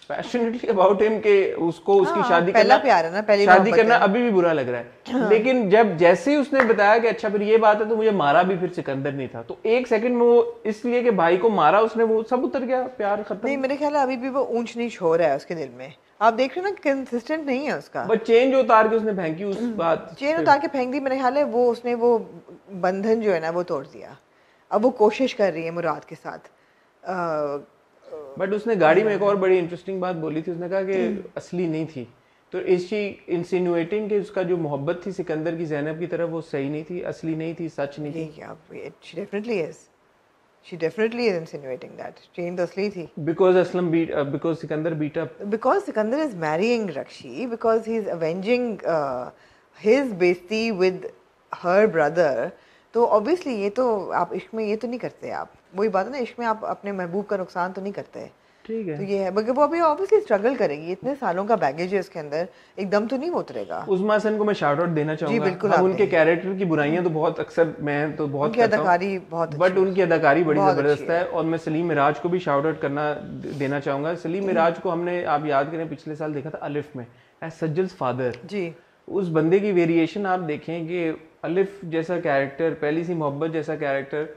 passionately about him कि उसको उसकी शादी करना, प्यार है ना, पहली शादी करना अभी भी बुरा लग रहा है। लेकिन जब जैसे ही उसने बताया कि अच्छा फिर ये बात है तो मुझे मारा भी फिर सिकंदर नहीं था, तो 1 सेकंड में वो इसलिए कि भाई को मारा उसने, वो सब उतर गया, प्यार खत्म। नहीं, मेरे ख्याल है अभी भी वो ऊंच नीच हो रहा है उसके दिल में। आप देख रहे हो ना, कंसिस्टेंट नहीं है उसका। बट चेन जो उतार के उसने फेंकी उस बात, चेन उतार के फेंक दी, मेरे ख्याल है वो उसने वो बंधन जो है ना वो तोड़ दिया। अब वो कोशिश कर रही है मुराद के साथ। बट उसने गाड़ी में एक और बड़ी इंटरेस्टिंग बात बोली थी, उसने कहा कि असली नहीं थी। तो इज शी इंसिनुएटिंग कि उसका जो मोहब्बत थी सिकंदर की ज़ैनब की तरफ वो सही नहीं थी, असली नहीं थी, सच नहीं थी? She definitely is. She definitely is insinuating that. Chain तो असली थी। Because Sikandar beat up. Because Sikandar is marrying Rakshi, because he is avenging his बेइज्जती with her brother. तो obviously ये तो आप इश्क में ये तो नहीं करते आप वही बात है ना, इश्क में आप अपने महबूब का नुकसान तो नहीं करते। ठीक है, तो ये है, बल्कि वो अभी ऑब्वियसली स्ट्रगल करेगी, इतने सालों का बैगेज है उसके अंदर, एकदम तो नहीं उतरेगा। उस्मा हसन को मैं शाउट आउट देना चाहूंगा। बिल्कुल, हम उनके कैरेक्टर की बुराइयां तो बहुत अक्सर मैं तो बहुत उनकी अदाकारी बहुत बट उनकी अदाकारी बड़ी जबरदस्त है। है। और मैं सलीम मिराज को भी शाउट आउट करना देना चाहूंगा। सलीम मिराज को हमने, आप याद करें, पिछले साल देखा था अलिफ में एज सज्जल्स फादर जी। उस बंदे की वेरिएशन आप देखें कि अलिफ जैसा कैरेक्टर, पहली सी मोहब्बत जैसा कैरेक्टर,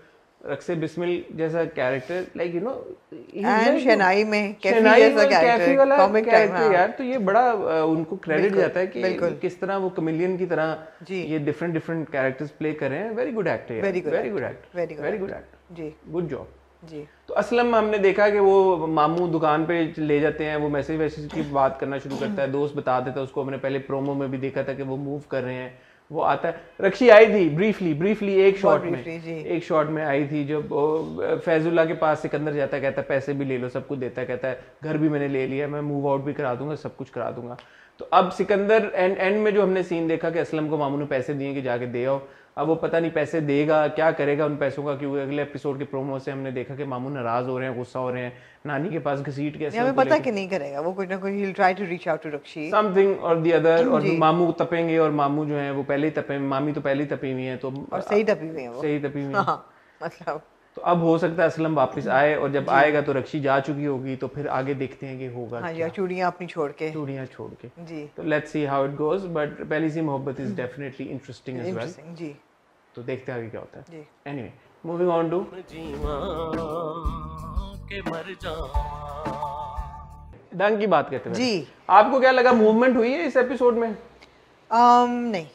रक्से बिस्मिल जैसा character, like you know, and Shanai में कैफी वाला कैरेक्टर यार। तो ये बड़ा उनको क्रेडिट जाता है कि किस तरह वो कमेलियन की तरह ये डिफरेंट कैरेक्टर्स प्ले कर रहे हैं। Very good actor, very good actor जी, गुड जॉब जी। तो असलम में हमने देखा कि वो मामू दुकान पे ले जाते हैं, वो मैसेज वैसेज की बात करना शुरू करता है, दोस्त बता देता है उसको। हमने पहले प्रोमो में भी देखा था कि वो मूव कर रहे हैं। वो आता है, रक्षी आई थी ब्रीफली एक शॉट में आई थी, जब फैजुल्ला के पास सिकंदर जाता है, कहता है पैसे भी ले लो, सब कुछ देता है, कहता है घर भी मैंने ले लिया, मैं मूव आउट भी करा दूंगा, सब कुछ करा दूंगा। तो अब सिकंदर एंड में जो हमने सीन देखा कि असलम को मामू ने पैसे दिए कि जाके दे आओ, अब वो पता नहीं पैसे देगा, क्या करेगा उन पैसों का, क्योंकि अगले एपिसोड के प्रोमो से हमने देखा कि मामू नाराज हो रहे हैं, गुस्सा हो रहे हैं, नानी के पास घसीट के हमें पता कि नहीं करेगा वो, कुछ ना कुछ he'll try to reach out to रक्षी समथिंग और द अदर। और मामू तपेंगे, और मामू जो है वो पहले ही तपे, मामी तो पहले ही तपी हुई है, तो और सही तपी हुई है वो, सही तपी हुई है मतलब। तो अब हो सकता है असलम वापस आए, और जब आएगा तो रक्षी जा चुकी होगी, तो फिर आगे देखते हैं कि होगा या चूड़ियां अपनी छोड़ के जी। तो let's see how it goes, but Pehli Si Mohabbat is definitely interesting as well जी। तो देखते हैं आगे क्या होता है। Anyway, moving on to Dunk की बात करते हैं जी। आपको क्या लगा, मूवमेंट हुई है इस एपिसोड में? नहीं,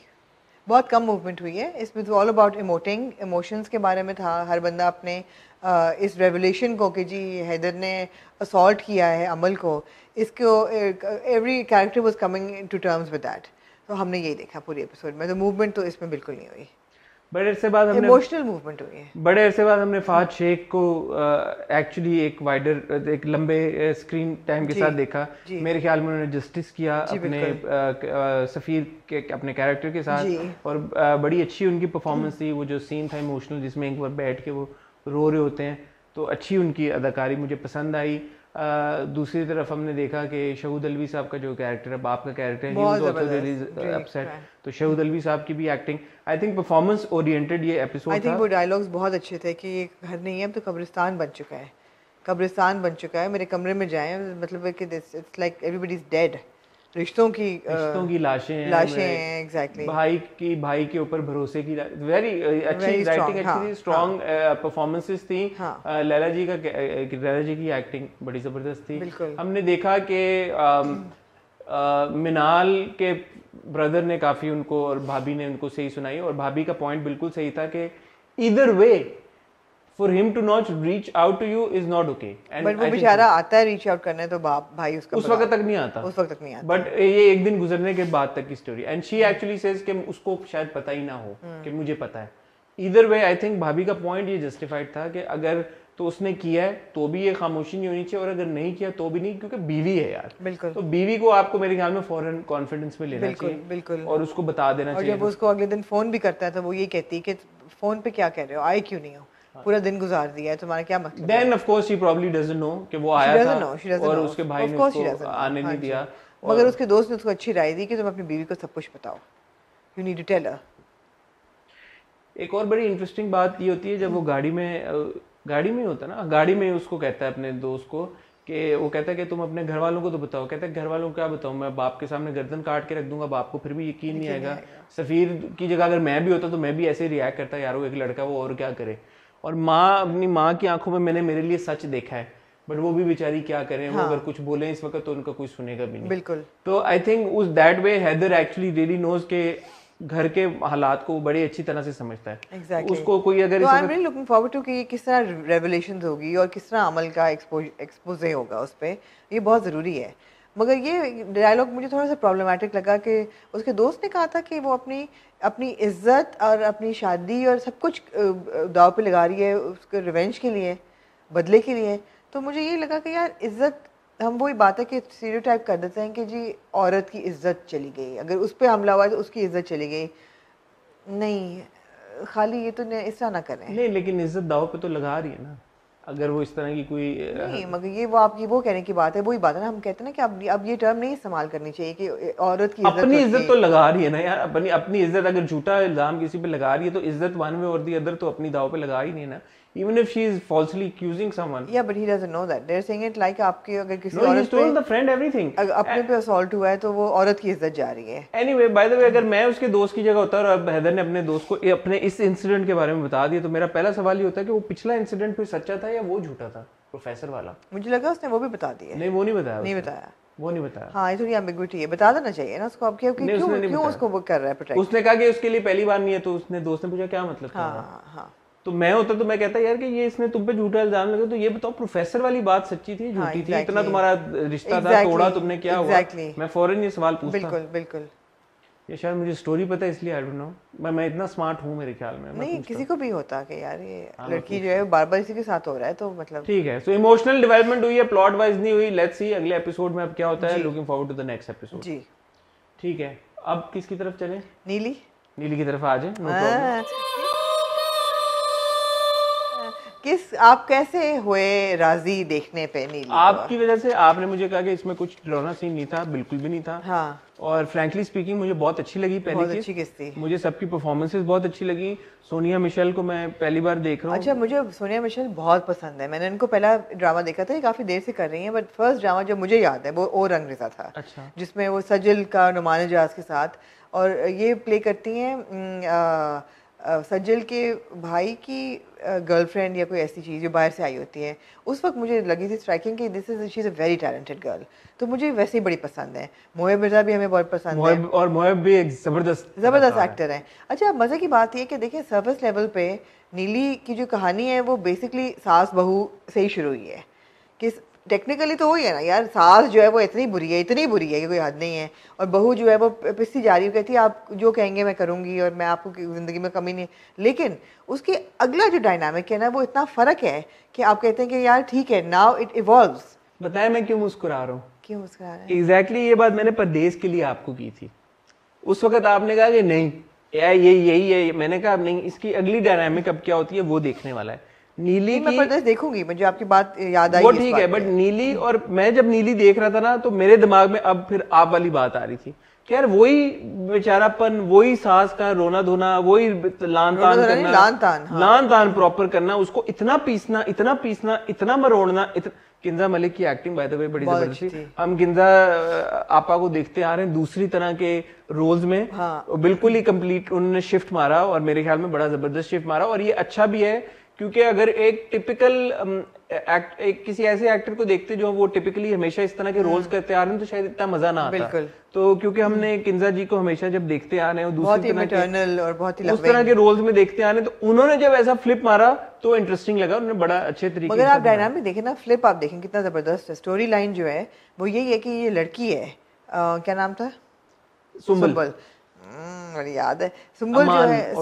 बहुत कम मूवमेंट हुई है इसमें। तो ऑल अबाउट इमोटिंग, इमोशंस के बारे में था। हर बंदा अपने इस रेवलेशन को कि जी हैदर ने असॉल्ट किया है अमल को, इसको every character was coming to terms with that. तो हमने यही देखा पूरी एपिसोड में। तो मूवमेंट तो इसमें बिल्कुल नहीं हुई, बड़े अरसे बाद हमने इमोशनल मूवमेंट हुई है। बड़े अरसे बाद हमने फहद शेख को एक्चुअली एक वाइडर, एक लंबे स्क्रीन टाइम के साथ देखा। मेरे ख्याल में उन्होंने जस्टिस किया अपने सफ़ीर के अपने कैरेक्टर के साथ, और बड़ी अच्छी उनकी परफॉर्मेंस थी। वो जो सीन था इमोशनल, जिसमें एक बार बैठ के वो रो रहे होते हैं, तो अच्छी उनकी अदाकारी मुझे पसंद आई। दूसरी तरफ हमने देखा कि शहूद अलवी साहब का जो कैरेक्टर है, बाप का कैरेक्टर है, he was also very upset. तो शहूद अलवी साहब की भी acting, I think performance oriented ये एपिसोड था। आई थिंक वो डायलॉग्स बहुत अच्छे थे कि ये घर नहीं है, अब तो कब्रिस्तान बन चुका है, कब्रिस्तान बन चुका है, मेरे कमरे में जाएं, मतलब है कि it's like everybody is dead. रिश्तों की लाशें हैं एग्जैक्टली। भाई के ऊपर भरोसे की वेरी अच्छी राइटिंग, अच्छी स्ट्रॉन्ग परफॉर्मेंसेस थी। लैला जी की एक्टिंग बड़ी जबरदस्त थी। हमने देखा कि मिनाल के ब्रदर ने काफी उनको, और भाभी ने उनको सही सुनाई, और भाभी का पॉइंट बिल्कुल सही था कि either way for him to not reach out to you is not okay. But वो बेचारा आता है रीच आउट करने, तो बाप भाई उसका उस वक्त तक नहीं आता, बट ये एक दिन गुजरने के बाद तक की story. And she actually says कि उसको शायद पता ही ना हो कि मुझे पता है। ईदर वे आई थिंक भाभी का पॉइंट ये जस्टिफाइड था कि अगर तो उसने किया है तो भी ये खामोशी नहीं होनी चाहिए, और अगर नहीं किया तो भी नहीं, क्योंकि बीवी है यार। बिल्कुल। तो बीवी को आपको मेरे ख्याल में फौरन कॉन्फिडेंस में लेना चाहिए, बिल्कुल, और उसको बता देना चाहिए। और जब उसको अगले दिन फोन भी करता है तो वो ये कहती है कि फोन पे क्या कह रहे हो, आए क्यों नहीं हो, पूरा दिन गुजार दिया है, तुम्हारा क्या मतलब? Then of course she probably doesn't know कि वो आया था, और उसके भाई ने उसको आने नहीं दिया। मगर उसके दोस्त ने उसको अच्छी राय दी कि तुम अपनी बीवी को सब कुछ बताओ, you need to tell her। एक और बड़ी इंटरेस्टिंग बात ये होती है जब वो गाड़ी में होता है ना, गाड़ी में उसको कहता है अपने दोस्त को कि वो कहता है कि तुम अपने घर वालों को तो बताओ। कहता है घर वालों को क्या बताऊं, मैं बाप के सामने गर्दन काट के रख दूंगा बाप को, फिर भी यकीन नहीं आएगा। सफीर की जगह अगर मैं भी होता तो मैं भी ऐसे रिएक्ट करता, यार वो एक लड़का वो और क्या करे। और माँ, अपनी माँ की आंखों में मैंने मेरे लिए सच देखा है, बट वो भी बेचारी क्या करें, वो अगर कुछ बोले इस वक्त तो उनका कोई सुनेगा भी नहीं। बिल्कुल। तो आई थिंक उस that way Haider actually really knows के घर के हालात को बड़ी अच्छी तरह से समझता है। Exactly. उसको कोई अगर I am really looking forward to कि किस तरह रेवलेशंस होगी और किस तरह अमल का एक्सपोजे होगा उस पे, ये बहुत ज़रूरी है। मगर ये डायलॉग मुझे थोड़ा सा प्रॉब्लमेटिक लगा कि उसके दोस्त ने कहा था कि वो अपनी इज्जत और अपनी शादी और सब कुछ दाव पे लगा रही है उसके रिवेंज के लिए, बदले के लिए। तो मुझे ये लगा कि यार इज्जत, हम वही बात है कि स्टीरियोटाइप कर देते हैं कि जी औरत की इज्जत चली गई, अगर उस पर हमला हुआ तो उसकी इज्जत चली गई। नहीं, खाली ये तो इस तरह ना करें। नहीं, लेकिन इज्जत दाव पे तो लगा रही है ना। अगर वो इस तरह की कोई नहीं, मगर ये वो आपकी वो कहने की बात है, वही बात है ना, हम कहते हैं ना कि अब ये टर्म नहीं इस्तेमाल करनी चाहिए कि औरत की अपनी इज्जत तो लगा रही है ना यार, अपनी इज्जत अगर झूठा इल्जाम किसी पे लगा रही है तो इज्जत वन वे और दी अदर तो अपनी दाव पे लगा ही नहीं ना, even if she is falsely accusing someone. Yeah, but he doesn't know that. They're saying it like आपके अगर किसी no, औरत he's told the friend everything. अपने पे assault हुआ है तो वो औरत की इज्जत जा रही है. Anyway, by the way, अगर मैं उसके दोस्त की जगह होता और अब हैदर ने अपने दोस्त को अपने इस इंसिडेंट के बारे में बता दिया तो मेरा पहला सवाल ये होता है कि वो पिछला इंसिडेंट कोई सच्चा था या वो झूठा था, प्रोफेसर वाला. मुझे लगा उसने वो भी बता दिया. नहीं, वो नहीं बताया. नहीं बताया. वो नहीं बताया. हाँ, ये थोड़ी एम्बिग्विटी है, बता देना चाहिए ना उसको. अब क्यों उसको वो कर रहा है प्रोटेक्ट. उसने कहा कि उसके लिए पहली बार नहीं है, तो उसने दोस्त ने पूछा क्या मतलब. हाँ. तो मैं होता तो मैं कहता यार कि ये इसने तुम पे झूठा इल्जाम लगा, तो ये बताओ प्रोफेसर वाली बात सच्ची थी झूठी थी, इतना तुम्हारा रिश्ता था, तोड़ा तुमने, क्या हुआ. मैं फौरन ये सवाल पूछता. बिल्कुल. ये शायद मुझे स्टोरी पता है इसलिए, आई डोंट नो, मैं इतना स्मार्ट हूँ मेरे ख्याल में. नहीं, किसी को भी होता कि यार ये लड़की जो है बार-बार इसी के साथ हो रहा है, तो मतलब ठीक है. सो इमोशनल डेवलपमेंट हुई है, प्लॉट वाइज नहीं हुई. लेट्स सी अगले एपिसोड में अब क्या होता है. Looking forward to the next episode. जी ठीक है. अब किसकी तरफ चलें. नीली की तरफ आ जाए. No problem. आप कैसे हुए राजी देखने पे नीली? आपकी वजह से. आपने मुझे कहा कि इसमें कुछ डरावना सीन नहीं था, बिल्कुल भी नहीं था. हाँ. और फ्रैंकली स्पीकिंग मुझे बहुत अच्छी लगी. पहली किस थी? मुझे सबकी परफॉर्मेंसेस बहुत अच्छी लगी. सोनिया मिशेल को मैं पहली बार देख रहा हूँ. अच्छा, मुझे सोनिया मिशेल बहुत पसंद है. मैंने इनको पहला ड्रामा देखा था, ये काफी देर से कर रही हैं, बट फर्स्ट ड्रामा जो मुझे याद है वो ओ रंग रेज़ा था. अच्छा. जिसमें वो सजल का नुमान एजाज के साथ, और ये प्ले करती हैं सज्जल के भाई की गर्लफ्रेंड या कोई ऐसी चीज़ जो बाहर से आई होती है. उस वक्त मुझे लगी थी स्ट्राइकिंग कि this is she is a very talented girl. तो मुझे वैसे ही बड़ी पसंद है. मोहब मिर्जा भी हमें बहुत पसंद है, और मोहब भी एक ज़बरदस्त एक्टर है. अच्छा, मज़े की बात यह कि देखिए सरफेस लेवल पे नीली की जो कहानी है वो बेसिकली सास बहू से ही शुरू हुई है. कि टेक्निकली तो वही है ना यार, सास जो है वो इतनी बुरी है कि कोई हद नहीं है, और बहू जो है वो पिसती जा रही है, कहती है आप जो कहेंगे मैं करूँगी और मैं आपको ज़िंदगी में कमी नहीं. लेकिन उसके अगला जो डायनामिक है ना वो इतना फ़र्क है कि आप कहते हैं कि यार ठीक है, नाउ इट इवॉल्व्स. बताया मैं क्यों मुस्कुरा रहा हूँ. क्यों मुस्कुरा रहा है? एग्जैक्टली ये बात मैंने परदेश के लिए आपको की थी. उस वक्त आपने कहा कि नहीं यार ये यही है. मैंने कहा नहीं, इसकी अगली डायनामिक अब क्या होती है वो देखने वाला है. नीली की मैं परदेश देखूंगी, मुझे आपकी बात याद आई. वो ठीक है, बट नीली, और मैं जब नीली देख रहा था ना तो मेरे दिमाग में अब फिर आप वाली बात आ रही थी कि यार वही बेचारापन, वही सास का रोना धोना, वही लान तान प्रॉपर करना, उसको इतना पीसना इतना मरोड़ना. किंजा मलिक की एक्टिंग बाय द वे बड़ी जबरदस्त थी. हम किंजा आपा को देखते आ रहे हैं दूसरी तरह के रोल्स में. हाँ. बिल्कुल ही कंप्लीट उन्होंने शिफ्ट मारा, और मेरे ख्याल में बड़ा जबरदस्त शिफ्ट मारा. और ये अच्छा भी है क्योंकि अगर एक टिपिकल किसी ऐसे एक्टर को देखते जो वो टिपिकली हमेशा इस तरह के रोल्स करते आ रहे हैं तो शायद इतना मजा ना आता. तो क्योंकि हमने किंजा जी को हमेशा जब देखते आ रहे हैं दूसरी तरह और बहुत ही उस तरह के रोल्स में देखते आ रहे हैं, तो उन्होंने जब ऐसा फ्लिप मारा तो इंटरेस्टिंग लगा. उन्होंने बड़ा अच्छे तरीके से. मगर आप डायनामिक देखें ना, फ्लिप आप देखें कितना जबरदस्त है. स्टोरी लाइन जो है वो यही है कि ये लड़की है, क्या नाम था, सुंबल. याद है, सुंबल जो है,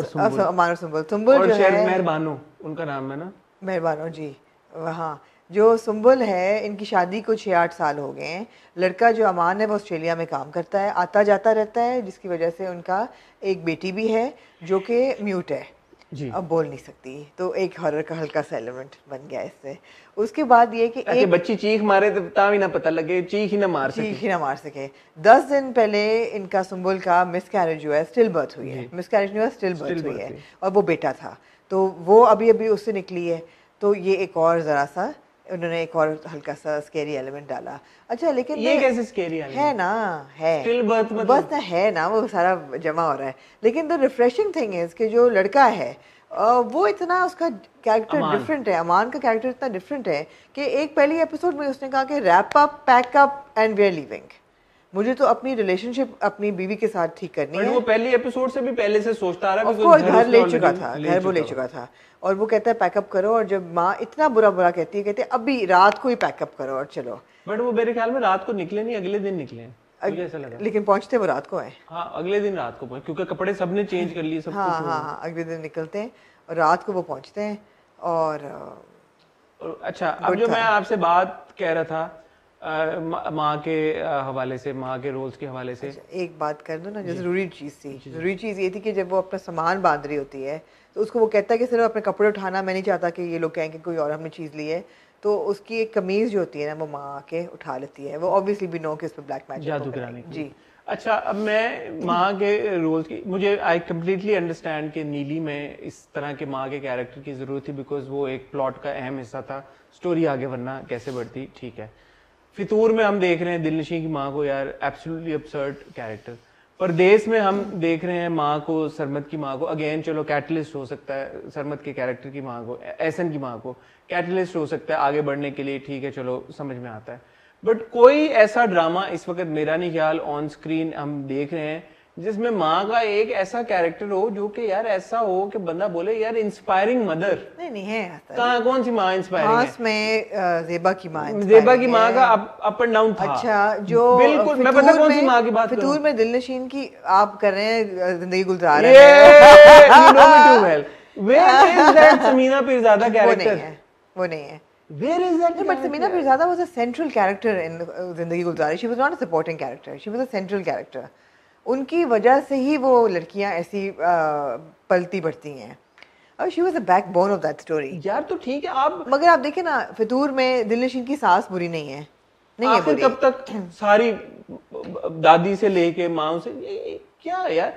अमान और सुंबल. सुंबल जो है मेहरबानो उनका नाम है ना, मेहरबानो जी. हाँ, जो सुंबल है इनकी शादी को 6-8 साल हो गए हैं. लड़का जो अमान है वो ऑस्ट्रेलिया में काम करता है, आता जाता रहता है, जिसकी वजह से उनका एक बेटी भी है जो कि म्यूट है जी. अब बोल नहीं सकती. तो एक हॉरर का हल्का सा एलिमेंट बन गया इससे. उसके बाद ये कि एक बच्ची चीख मारे तो भी ना पता लगे, चीख ही ना मार सके. 10 दिन पहले इनका सुंबल का मिसकैरेज हुआ है, स्टिल बर्थ हुई है. मिसकैरेज नहीं हुआ, स्टिल बर्थ हुई है, और वो बेटा था. तो वो अभी उससे निकली है. तो ये एक और जरा सा उन्होंने एक और हल्का सा स्केरी एलिमेंट डाला. अच्छा, लेकिन ये कैसे स्केरी है ना, है स्टिल बर्थ मतलब बस ना, है ना, वो सारा जमा हो रहा है. लेकिन द रिफ्रेशिंग थिंग इज कि जो लड़का है वो इतना, उसका कैरेक्टर डिफरेंट है. अमान का कैरेक्टर इतना डिफरेंट है कि एक पहली एपिसोड में उसने कहा कि wrap up, pack up and we are leaving. मुझे तो अपनी रिलेशनशिप अपनी बीवी के साथ ठीक करनी है. वो पहली एपिसोड से भी पहले से सोचता रहा है. घर ले चुका था, और वो कहता है पैकअप करो. और जब माँ इतना बुरा कहती है, कहते हैं अभी रात को ही पैकअप करो और चलो. बट वो मेरे ख्याल में रात को निकले नहीं, अगले दिन निकले, मुझे ऐसा लगा. लेकिन पहुंचते वो रात को है. हाँ, अगले दिन रात को पहुंचे क्योंकि कपड़े सबने चेंज कर लिए, सब कुछ. हाँ, अगले दिन निकलते हैं और रात को वो पहुंचते हैं. और अच्छा, अब जो मैं आपसे बात कह रहा था माँ के हवाले से, माँ के रोल्स के हवाले से। एक बात कर दो ना, जो जरूरी चीज़ थी, जरूरी चीज़ ये थी कि जब वो अपना सामान बांध रही होती है तो उसको वो कहता है कि सिर्फ अपने कपड़े उठाना, मैं नहीं चाहता कि ये लोग कहें कि कोई और हमने चीज़ ली है, तो उसकी एक कमीज जो होती है ना वो माँ आके उठा लेती है। वो ऑब्वियसली भी नो कि उस पर ब्लैक मैजिक जादू कराने की। जी अच्छा, अब मैं माँ के रोल्स की, मुझे आई कम्प्लीटली अंडरस्टैंड कि नीली में इस तरह के माँ के कैरेक्टर की ज़रूरत थी, बिकॉज वो एक प्लॉट का अहम हिस्सा था, स्टोरी आगे वरना कैसे बढ़ती, ठीक है। फितूर में हम देख रहे हैं दिलनशी की माँ को, यार एब्सोल्युटली अबसर्ड कैरेक्टर। परदेस में हम देख रहे हैं माँ को, सरमद की माँ को, अगेन चलो कैटलिस्ट हो सकता है सरमद के कैरेक्टर की माँ को, एहसन की माँ को कैटलिस्ट हो सकता है आगे बढ़ने के लिए, ठीक है, चलो समझ में आता है। बट कोई ऐसा ड्रामा इस वक्त मेरा नहीं ख्याल ऑन स्क्रीन हम देख रहे हैं जिसमें माँ का एक ऐसा कैरेक्टर हो जो कि यार ऐसा हो कि बंदा बोले यार इंस्पायरिंग मदर। नहीं है। कहाँ, कौन सी माँ इंस्पायरिंग है? में ज़ेबा की माँ, ज़ेबा की माँ का अप एंड डाउन था। अच्छा, जो बिल्कुल, मैं पता कौन सी माँ की बात कर रहा हूँ। फितूर में दिलनशीन की आप कर रहे हैं, जिंदगी गुलजार रहे हैं। You know me too well. Where is that Sameena Peerzada character? वो नहीं है। Where is that? But Samina Pirzada was a central character in Zindagi Gulzari. She was not a supporting character. She was a central character. उनकी वजह से ही वो लड़कियां ऐसी पलती बढ़ती हैं। और she was a backbone of that story. यार तो ठीक है, आप मगर आप देखें ना, फितूर में दिलनशीन की सास बुरी नहीं है, नहीं है बुरी। कब तक सारी दादी से लेके माँ से क्या यार,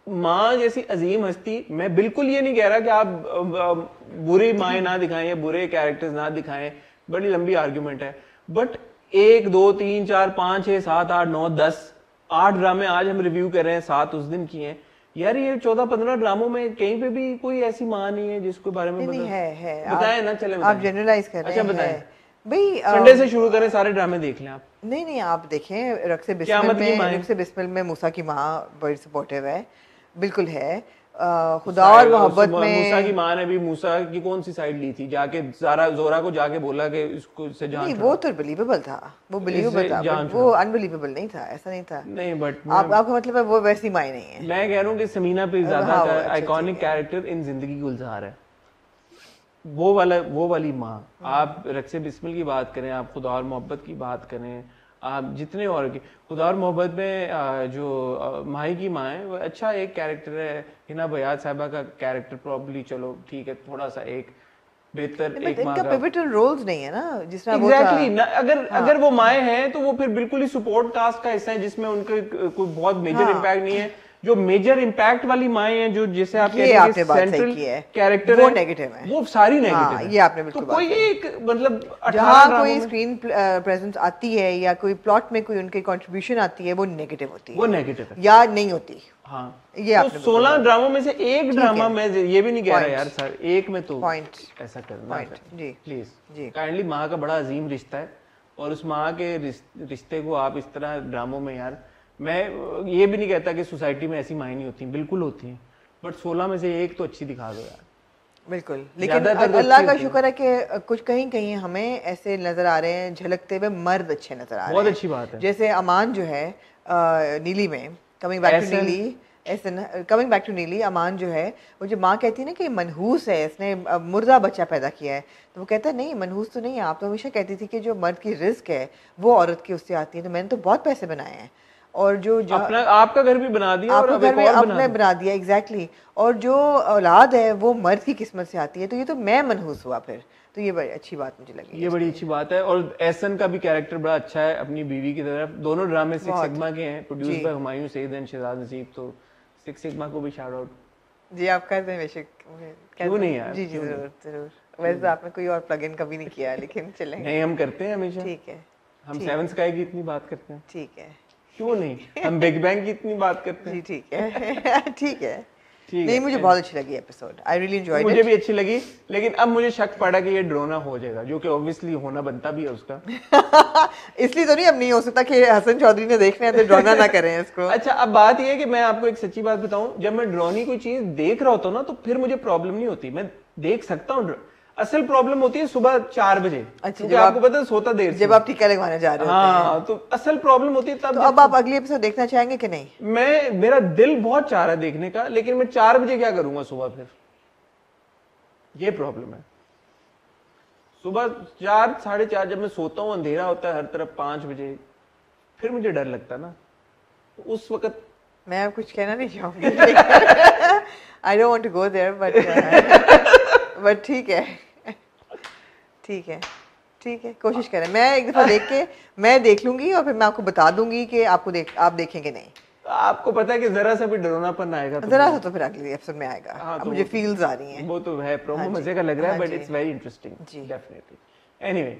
माँ जैसी अजीम हस्ती, मैं बिल्कुल ये नहीं कह रहा कि आप बुरी माएँ ना दिखाएं या बुरे कैरेक्टर्स ना दिखाएं, बड़ी लंबी आर्ग्यूमेंट है। बट 1 2 3 4 5 6 7 8 9 10 8 ड्रामे आज हम रिव्यू कर रहे हैं, 7 उस दिन किए हैं यार। ये 14-15 ड्रामों में कहीं पे भी कोई ऐसी माँ नहीं है जिसके बारे में नहीं है। बताएं ना, चले आप जनरलाइज कर रहे हैं। अच्छा बताएं भाई, संडे से शुरू करें, सारे ड्रामे देख लें आप। नहीं, आप देखें रक्से बिस्मिल में मूसा की माँ बड़ी सपोर्टिव है, बिल्कुल है। खुदा और मोहब्बत में मूसा की माँ ने भी मूसा की कौन सी साइड ली थी, जाके जोरा को जाके बोला कि इसको से जान। नहीं, वो तो बिलीवेबल था, वो बिलीवेबल था, वो अनबिलीवेबल नहीं था, ऐसा नहीं था। नहीं, बट आपका मतलब है वो वैसी माँ नहीं है। मैं कह रहा हूँ कि समीना पीरज़ादा का आइकॉनिक कैरेक्टर इन जिंदगी गुलजार है, वो वाली माँ। आप रक्से बिस्मिल की बात करें, आप खुदा और मोहब्बत की बात करें, आप जितने और की, खुदा और मोहब्बत में जो माही की माँ है वो अच्छा एक कैरेक्टर है। हिना बयाद साहिबा का कैरेक्टर प्रॉब्ली चलो ठीक है, थोड़ा सा एक बेहतर एक माँ का पिवटल रोल्स नहीं है ना, जिस तरह एग्जैक्टली अगर वो माएँ हैं तो वो फिर बिल्कुल ही सपोर्ट कास्ट का हिस्सा है जिसमें उनका कोई बहुत मेजर इम्पैक्ट नहीं है। जो मेजर इम्पैक्ट वाली माएँ हैं, जो जैसे आप कहते हैं सेंट्रल कैरेक्टर वो नेगेटिव है, वो सारी नेगेटिव है। ये आपने बिल्कुल तो कोई एक मतलब जहाँ कोई स्क्रीन प्रेजेंस आती है या कोई प्लॉट में कोई उनकी कंट्रीब्यूशन आती है वो नेगेटिव होती है, वो नेगेटिव है या नहीं होती। हाँ, ये आपने 16 ड्रामों में से एक ड्रामा में ये भी नहीं कह रहा यार सर, एक में तो ऐसा करना जी प्लीज जी। काइंडली माँ का बड़ा अजीम रिश्ता है और उस माँ के रिश्ते को आप इस तरह ड्रामों में, यार मैं ये भी नहीं कहता कि सोसाइटी में ऐसी माएँ नहीं होती, बिल्कुल होती हैं, बट 16 में से एक तो अच्छी दिखा दो यार। बिल्कुल, लेकिन अल्लाह का शुक्र है कि कुछ कहीं कहीं हमें ऐसे नजर आ रहे हैं झलकते हुए मर्द अच्छे नजर आ रहे हैं, बहुत अच्छी बात है। जैसे अमान जो है नीली में, कमिंग बैक टू नीली, अमान जो है वो जो माँ कहती है ना कि मनहूस है, इसने मुर्दा बच्चा पैदा किया है, तो वो कहता है नहीं मनहूस तो नहीं है, आप तो हमेशा कहती थी कि जो मर्द की रिस्क है वो औरत की उससे आती है, तो मैंने तो बहुत पैसे बनाए हैं और जो अपना आपका घर भी बना दिया और घर में आपने बना दिया एग्जैक्टली, और जो औलाद है वो मर्द की किस्मत से आती है, तो ये तो मैं मनहूस हुआ फिर, तो ये बड़ी अच्छी बात मुझे लगी, ये बड़ी अच्छी बात है। और एहसन का भी कैरेक्टर बड़ा अच्छा है अपनी बीवी की तरफ। दोनों ड्रामे सिक्स सिग्मा के हैं, produce by Humayun Saeed and Shahzad Naseeb, तो सिक्स सिग्मा को भी शाउट आउट जी। आप कर दें बेशक, क्यों नहीं यार, जी जरूर। वैसे तो आपने कोई और प्लग इन कभी नहीं किया, लेकिन चलेंगे। नहीं, हम करते हैं हमेशा, ठीक है, हम सेवन स्काई की इतनी बात करते हैं, ठीक है, क्यों नहीं, हम बिग बैंग की इतनी बात करते हैं, ठीक है ठीक है। नहीं, मुझे बहुत अच्छी लगी episode, I really enjoyed it, मुझे भी अच्छी लगी, लेकिन अब मुझे शक पड़ा कि ये ड्रोना हो जाएगा, जो कि ऑब्वियसली होना बनता भी है उसका इसलिए तो नहीं, अब नहीं हो सकता कि हसन चौधरी ने देखना है तो ड्रोना ना करें इसको। अच्छा, अब बात ये है कि मैं आपको एक सच्ची बात बताऊं, जब मैं ड्रोनी कोई चीज देख रहा होता हूं ना तो फिर मुझे प्रॉब्लम नहीं होती, मैं देख सकता हूँ। असल प्रॉब्लम होती है सुबह 4 बजे, क्योंकि आपको पता है सोता देर से, जब आप टीका लगवाने जा रहे होते हैं। हाँ, तो असल प्रॉब्लम होती है तब। तो अब आप अगली एपिसोड देखना चाहेंगे कि नहीं? मेरा दिल बहुत चाह रहा है देखने का, लेकिन मैं 4 बजे क्या करूंगा सुबह, फिर ये प्रॉब्लम है। सुबह 4 4:30 जब मैं सोता हूँ, अंधेरा होता है हर तरफ, 5 बजे फिर मुझे डर लगता ना उस वक्त। मैं अब कुछ कहना नहीं चाहूंगी। I don't want to go there, but ठीक है, ठीक है, ठीक है, कोशिश करें। मैं एक दफा देख के मैं देख लूंगी और फिर मैं आपको बता दूंगी कि आपको आप देखेंगे नहीं। आपको पता है कि जरा सा भी डरोनापन आएगा तो जरा सा तो फिर अगले एपिसोड में आएगा। हाँ, तो मुझे फील्स आ रही हैं। वो तो है, प्रोमो मजे का लग रहा है, but it's very interesting definitely. Anyway,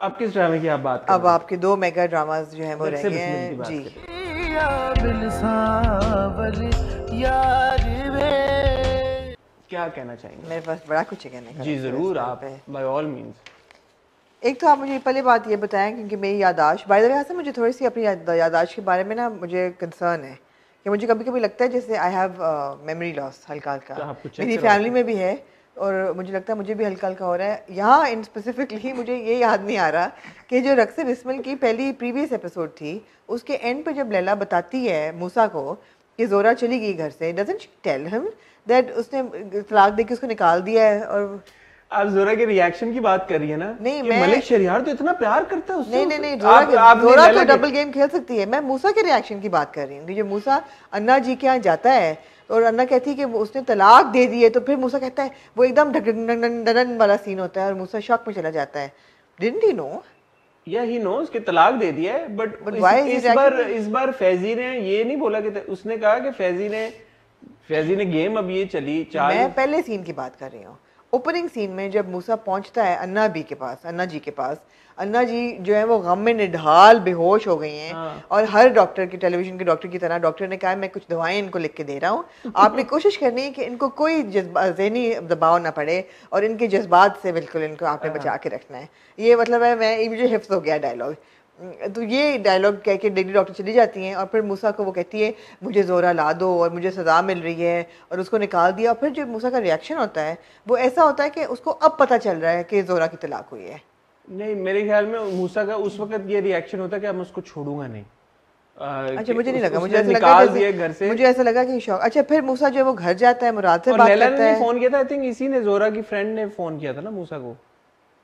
अब किस ड्रामे की आप बात कर रहे हैं? अब आपके 2 मेगा ड्रामास जो हैं वो रह गए हैं जी। क्या कहना चाहेंगे? मेरे पास बड़ा कुछ है कहने का। जी जरूर, आप बाय ऑल मींस। एक तो आप मुझे पहले बात ये बताएं, क्योंकि मेरी याददाश्त, बाय द वे से मुझे थोड़ी सी अपनी याददाश्त के बारे में ना मुझे कंसर्न है कि मुझे कभी कभी लगता है जैसे आई हैव मेमोरी लॉस हल्का हल्का। मेरी फैमिली में भी है और मुझे लगता है मुझे भी हल्का हल्का हो रहा है। यहाँ इन स्पेसिफिकली मुझे ये याद नहीं आ रहा कि जो रक्स बिस्मिल की पहली प्रीवियस एपिसोड थी, उसके एंड पे जब लैला बताती है मूसा को कि जोरा चली गई घर से, doesn't she tell him that उसने तलाक देके उसको निकाल दिया है? और आप जोरा के रिएक्शन की बात कर रही है ना? नहीं, मैं मलिक शरियार तो इतना प्यार करता है उससे। नहीं, जोरा तो डबल गेम खेल सकती है। मैं मूसा के रिएक्शन की बात कर रही हूँ कि जो मूसा अन्ना जी के यहाँ जाता है और अन्ना कहती है कि उसने तलाक दे दी है, तो फिर मूसा कहता है, वो एकदम ढकन वाला सीन होता है और मूसा शॉक में चला जाता है। Didn't he know? या ही नोस कि तलाक दे दिया है, बट इस बार फैजी ने ये नहीं बोला कि उसने कहा कि फैजी ने गेम अब ये चली चाल। मैं पहले सीन की बात कर रही हूँ, ओपनिंग सीन में जब मूसा पहुंचता है अन्ना जी के पास, अन्ना जी जो है वो गम में निढाल बेहोश हो गई हैं। हाँ। और हर डॉक्टर की, टेलीविजन के डॉक्टर की तरह डॉक्टर ने कहा मैं कुछ दवाएं इनको लिख के दे रहा हूँ, आपने कोशिश करनी है कि इनको कोई ज़हनी दबाव ना पड़े और इनके जज्बात से बिल्कुल इनको आपने बचा के रखना है। ये मतलब है, मुझे हिफ्ज़ हो गया डायलॉग। तो ये डायलॉग कह के लेडी डॉक्टर चली जाती हैं और फिर मूसा को वो कहती है मुझे जोरा ला दो और मुझे सज़ा मिल रही है, और उसको निकाल दिया। और फिर जो मूसा का रिएक्शन होता है वो ऐसा होता है कि उसको अब पता चल रहा है कि जोरा की तलाक हुई है। नहीं, मेरे ख्याल में मूसा का उस वक्त ये रिएक्शन होता है कि मैं उसको छोड़ूंगा नहीं। अच्छा, मुझे नहीं लगा, मुझे ऐसा लगा घर से, मुझे ऐसा लगा कि शौक। अच्छा, फिर मूसा जो है वो घर जाता है, मुराद से बात करता है। फोन किया था, आई थिंक इसी ने, जोरा की फ्रेंड ने फोन किया था ना मूसा को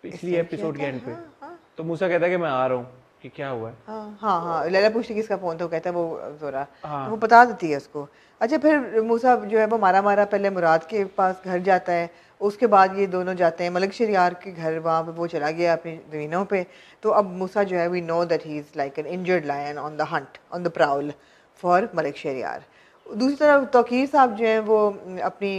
पिछली एपिसोड के एंड पे। तो मूसा कहता है कि मैं आ रहा हूँ, कि क्या हुआ है। हाँ, लैला पूछती किसका फोन था, वो कहता है वो जोरा। तो वो बता देती है उसको। अच्छा, फिर मूसा जो है वो मारा पहले मुराद के पास घर जाता है, उसके बाद ये दोनों जाते हैं मलिक शरियार के घर, वहाँ पे वो चला गया अपनी ज़मीनों पे। तो अब मूसा जो है we know that he is like an injured lion on the hunt, on the prowl for Malik Shahryar. दूसरी तरफ तौकीर साहब जो हैं वो अपनी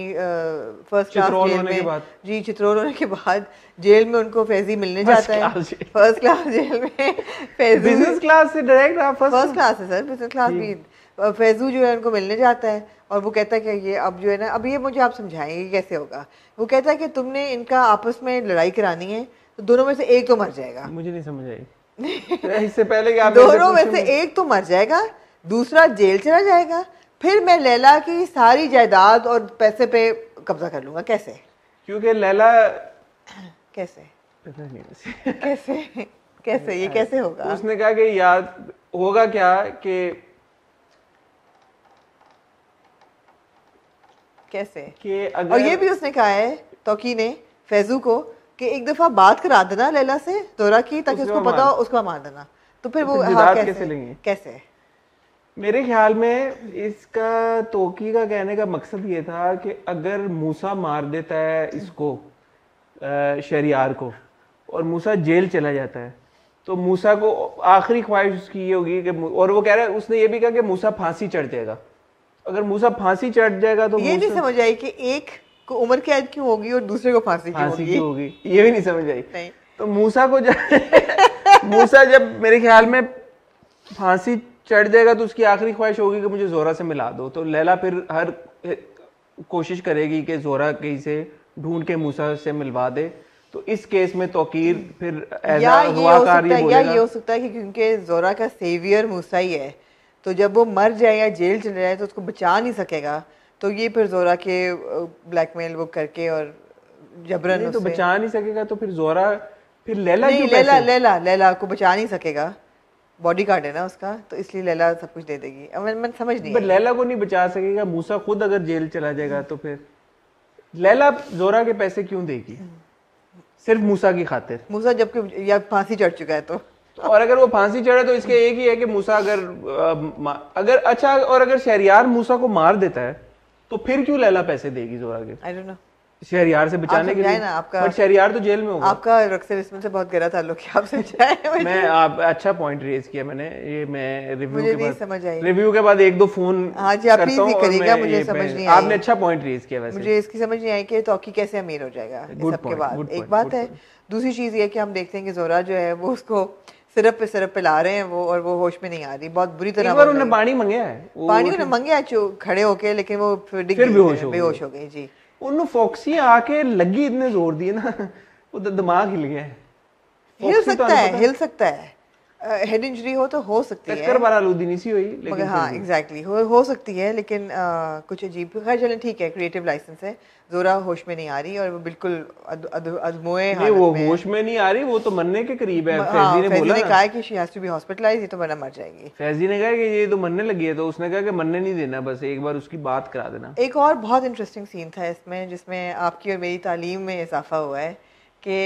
फर्स्ट क्लास जेल में, जी चित्रोल होने के बाद जेल में उनको फैजी मिलने जाता है। फर्स्ट क्लास जेल में फैजू, बिजनेस क्लास से डायरेक्ट फर्स्ट क्लास है सर, बिजनेस क्लास भी। फैजू जो है उनको मिलने जाता है और वो कहता है कि ये अब जो है ना, अब ये मुझे आप समझाएंगे कैसे होगा। वो कहता है कि तुमने इनका आपस में लड़ाई करानी है तो दोनों में से एक तो मर जाएगा। मुझे नहीं समझ आई इससे पहले कि आप दोनों में से एक तो मर जाएगा, दूसरा जेल चला जाएगा, फिर मैं लैला की सारी जायदाद और पैसे पे कब्जा कर लूंगा। कैसे? क्योंकि लैला कैसे कैसे ये कैसे होगा? उसने कहा कि याद होगा क्या कि कैसे कि अगर, और ये भी उसने कहा है तौकी ने फैजू को कि एक दफा बात करा देना लैला से जोरा की, ताकि उसको पता हो, उसको मार देना। तो फिर वो कैसे लेंगे? कैसे? मेरे ख्याल में इसका तौकी का कहने का मकसद ये था कि अगर मूसा मार देता है इसको शरियार को और मूसा जेल चला जाता है तो मूसा को आखिरी ख्वाहिश उसकी ये होगी कि, और वो कह रहा है, उसने ये भी कहा कि मूसा फांसी चढ़ जाएगा। अगर मूसा फांसी चढ़ जाएगा तो ये नहीं समझ आई कि एक को उम्र कैद क्यों होगी और दूसरे को फांसी क्यों होगी, ये भी नहीं समझ आई। नहीं। तो मूसा को मूसा जब मेरे ख्याल में फांसी चढ़ जाएगा तो उसकी आखिरी ख्वाहिश होगी कि मुझे जोरा से मिला दो। तो लैला फिर हर कोशिश करेगी कि जोरा कहीं से ढूंढ के मूसा से मिलवा दे। तो इस केस में तौकीर फिर ये हो सकता है कि क्योंकि जोरा का सेवियर मूसा ही है, तो जब वो मर जाए या जेल चले जाए तो उसको बचा नहीं सकेगा, तो ये फिर जोरा के ब्लैकमेल वो करके और जबरन तो बचा नहीं सकेगा। तो फिर जोरा फिर लैला को बचा नहीं सकेगा, बॉडी गार्ड है ना उसका, तो इसलिए लैला सब कुछ दे देगी। मैं समझ नहीं, लैला को नहीं बचा सकेगा मूसा, खुद अगर जेल चला जाएगा तो फिर लैला जोरा के पैसे क्यों देगी? सिर्फ मूसा की खातिर। मूसा जबकि या फांसी चढ़ चुका है तो और अगर वो फांसी चढ़े तो इसके एक ही है कि मूसा अगर अच्छा, और अगर शहरयार मूसा को मार देता है तो फिर क्यों लैला पैसे देगी जोरा के? आई डोंट नो, शहरयार से बचाने के लिए ना आपका, बट शहरयार तो जेल में होगा। आपका रक्सर इसमें से बहुत गहरा ताल्लुक है, आप समझाएं। मैं आप अच्छा पॉइंट रेज किया मैंने, ये मैं रिव्यू के बाद एक दो फोन हाँ जी आप प्लीज करिएगा, मुझे समझ नहीं आई। आपने अच्छा पॉइंट रेज किया। वैसे मुझे इसकी समझ नहीं आई कि तौकी कैसे अमीर हो जाएगा इस सब के बाद। एक बात है, दूसरी चीज ये कि हम देखते हैं कि जोरा जो है वो उसको सिरप पे ला रहे हैं वो, और वो होश में नहीं आ रही, बहुत बुरी तरह। उन्होंने पानी मांगा है, पानी उन्होंने मांगा खड़े होके, लेकिन वो फिर बेहोश हो गई जी। उन्होंने फॉक्सी आके लगी, इतने जोर दिए ना वो दिमाग हिल गया है। हिल सकता है हेड इंजरी हो तो हो सकती है, टक्कर बरालूदी नहीं सी हुई, लेकिन हाँ एग्जैक्टली हो सकती है, लेकिन कुछ अजीब। खैर चलें ठीक है, क्रिएटिव लाइसेंस है। जोरा होश में नहीं आ रही और वो बिल्कुल अधमोए हालत में। वो होश में नहीं आ रही, वो तो मरने के करीब है। फैजी ने बोला, कहा कि she has to be hospitalised, ये तो वरना मर जाएगी। फैजी ने कहा कि ये तो मरने लगी है, तो उसने कहा कि मरने नहीं देना, बस एक बार उसकी बात करा देना। एक और बहुत इंटरेस्टिंग सीन था इसमें, जिसमें आपकी और मेरी तालीम में इजाफा हुआ है कि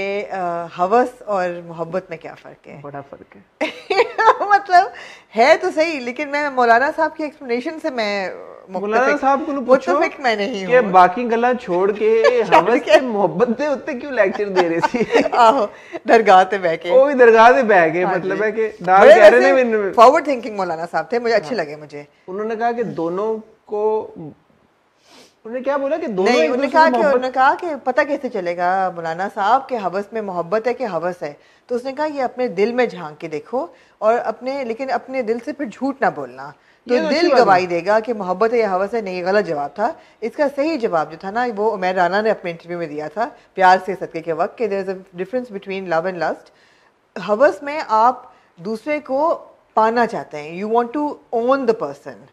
हवस और मोहब्बत में क्या फ़र्क है। बड़ा फ़र्क है मतलब है तो सही, लेकिन मैं मौलाना साहब की एक्सप्लेनेशन से मौलाना साहब को पूछो मैं नहीं कि बाकी गल्ला छोड़ के हवस के मोहब्बत दे उत्ते क्यों लेक्चर दे रहे सी। आहो दरगाह पे बैठ के, वो भी दरगाह पे बैठ के, मतलब है कि दाल कह रहे ने फॉरवर्ड थिंकिंग मौलाना साहब थे, मुझे अच्छे लगे। मुझे उन्होंने कहा कि दोनों को, उन्होंने क्या बोला कि दोनों नहीं, उन्होंने कहा कि पता कैसे चलेगा मौलाना साहब के हवस में मोहब्बत है कि हवस है, तो उसने कहा ये अपने दिल में झांक के देखो और लेकिन अपने दिल से फिर झूठ ना बोलना, तो दिल गवाही देगा कि मोहब्बत है या हवस है। नहीं, ये गलत जवाब था। इसका सही जवाब जो था ना, वो उमैर राना ने अपने इंटरव्यू में दिया था प्यार से सदके के वक्त, कि there is a difference between love and lust. हवस में आप दूसरे को पाना चाहते हैं, you want to own the person,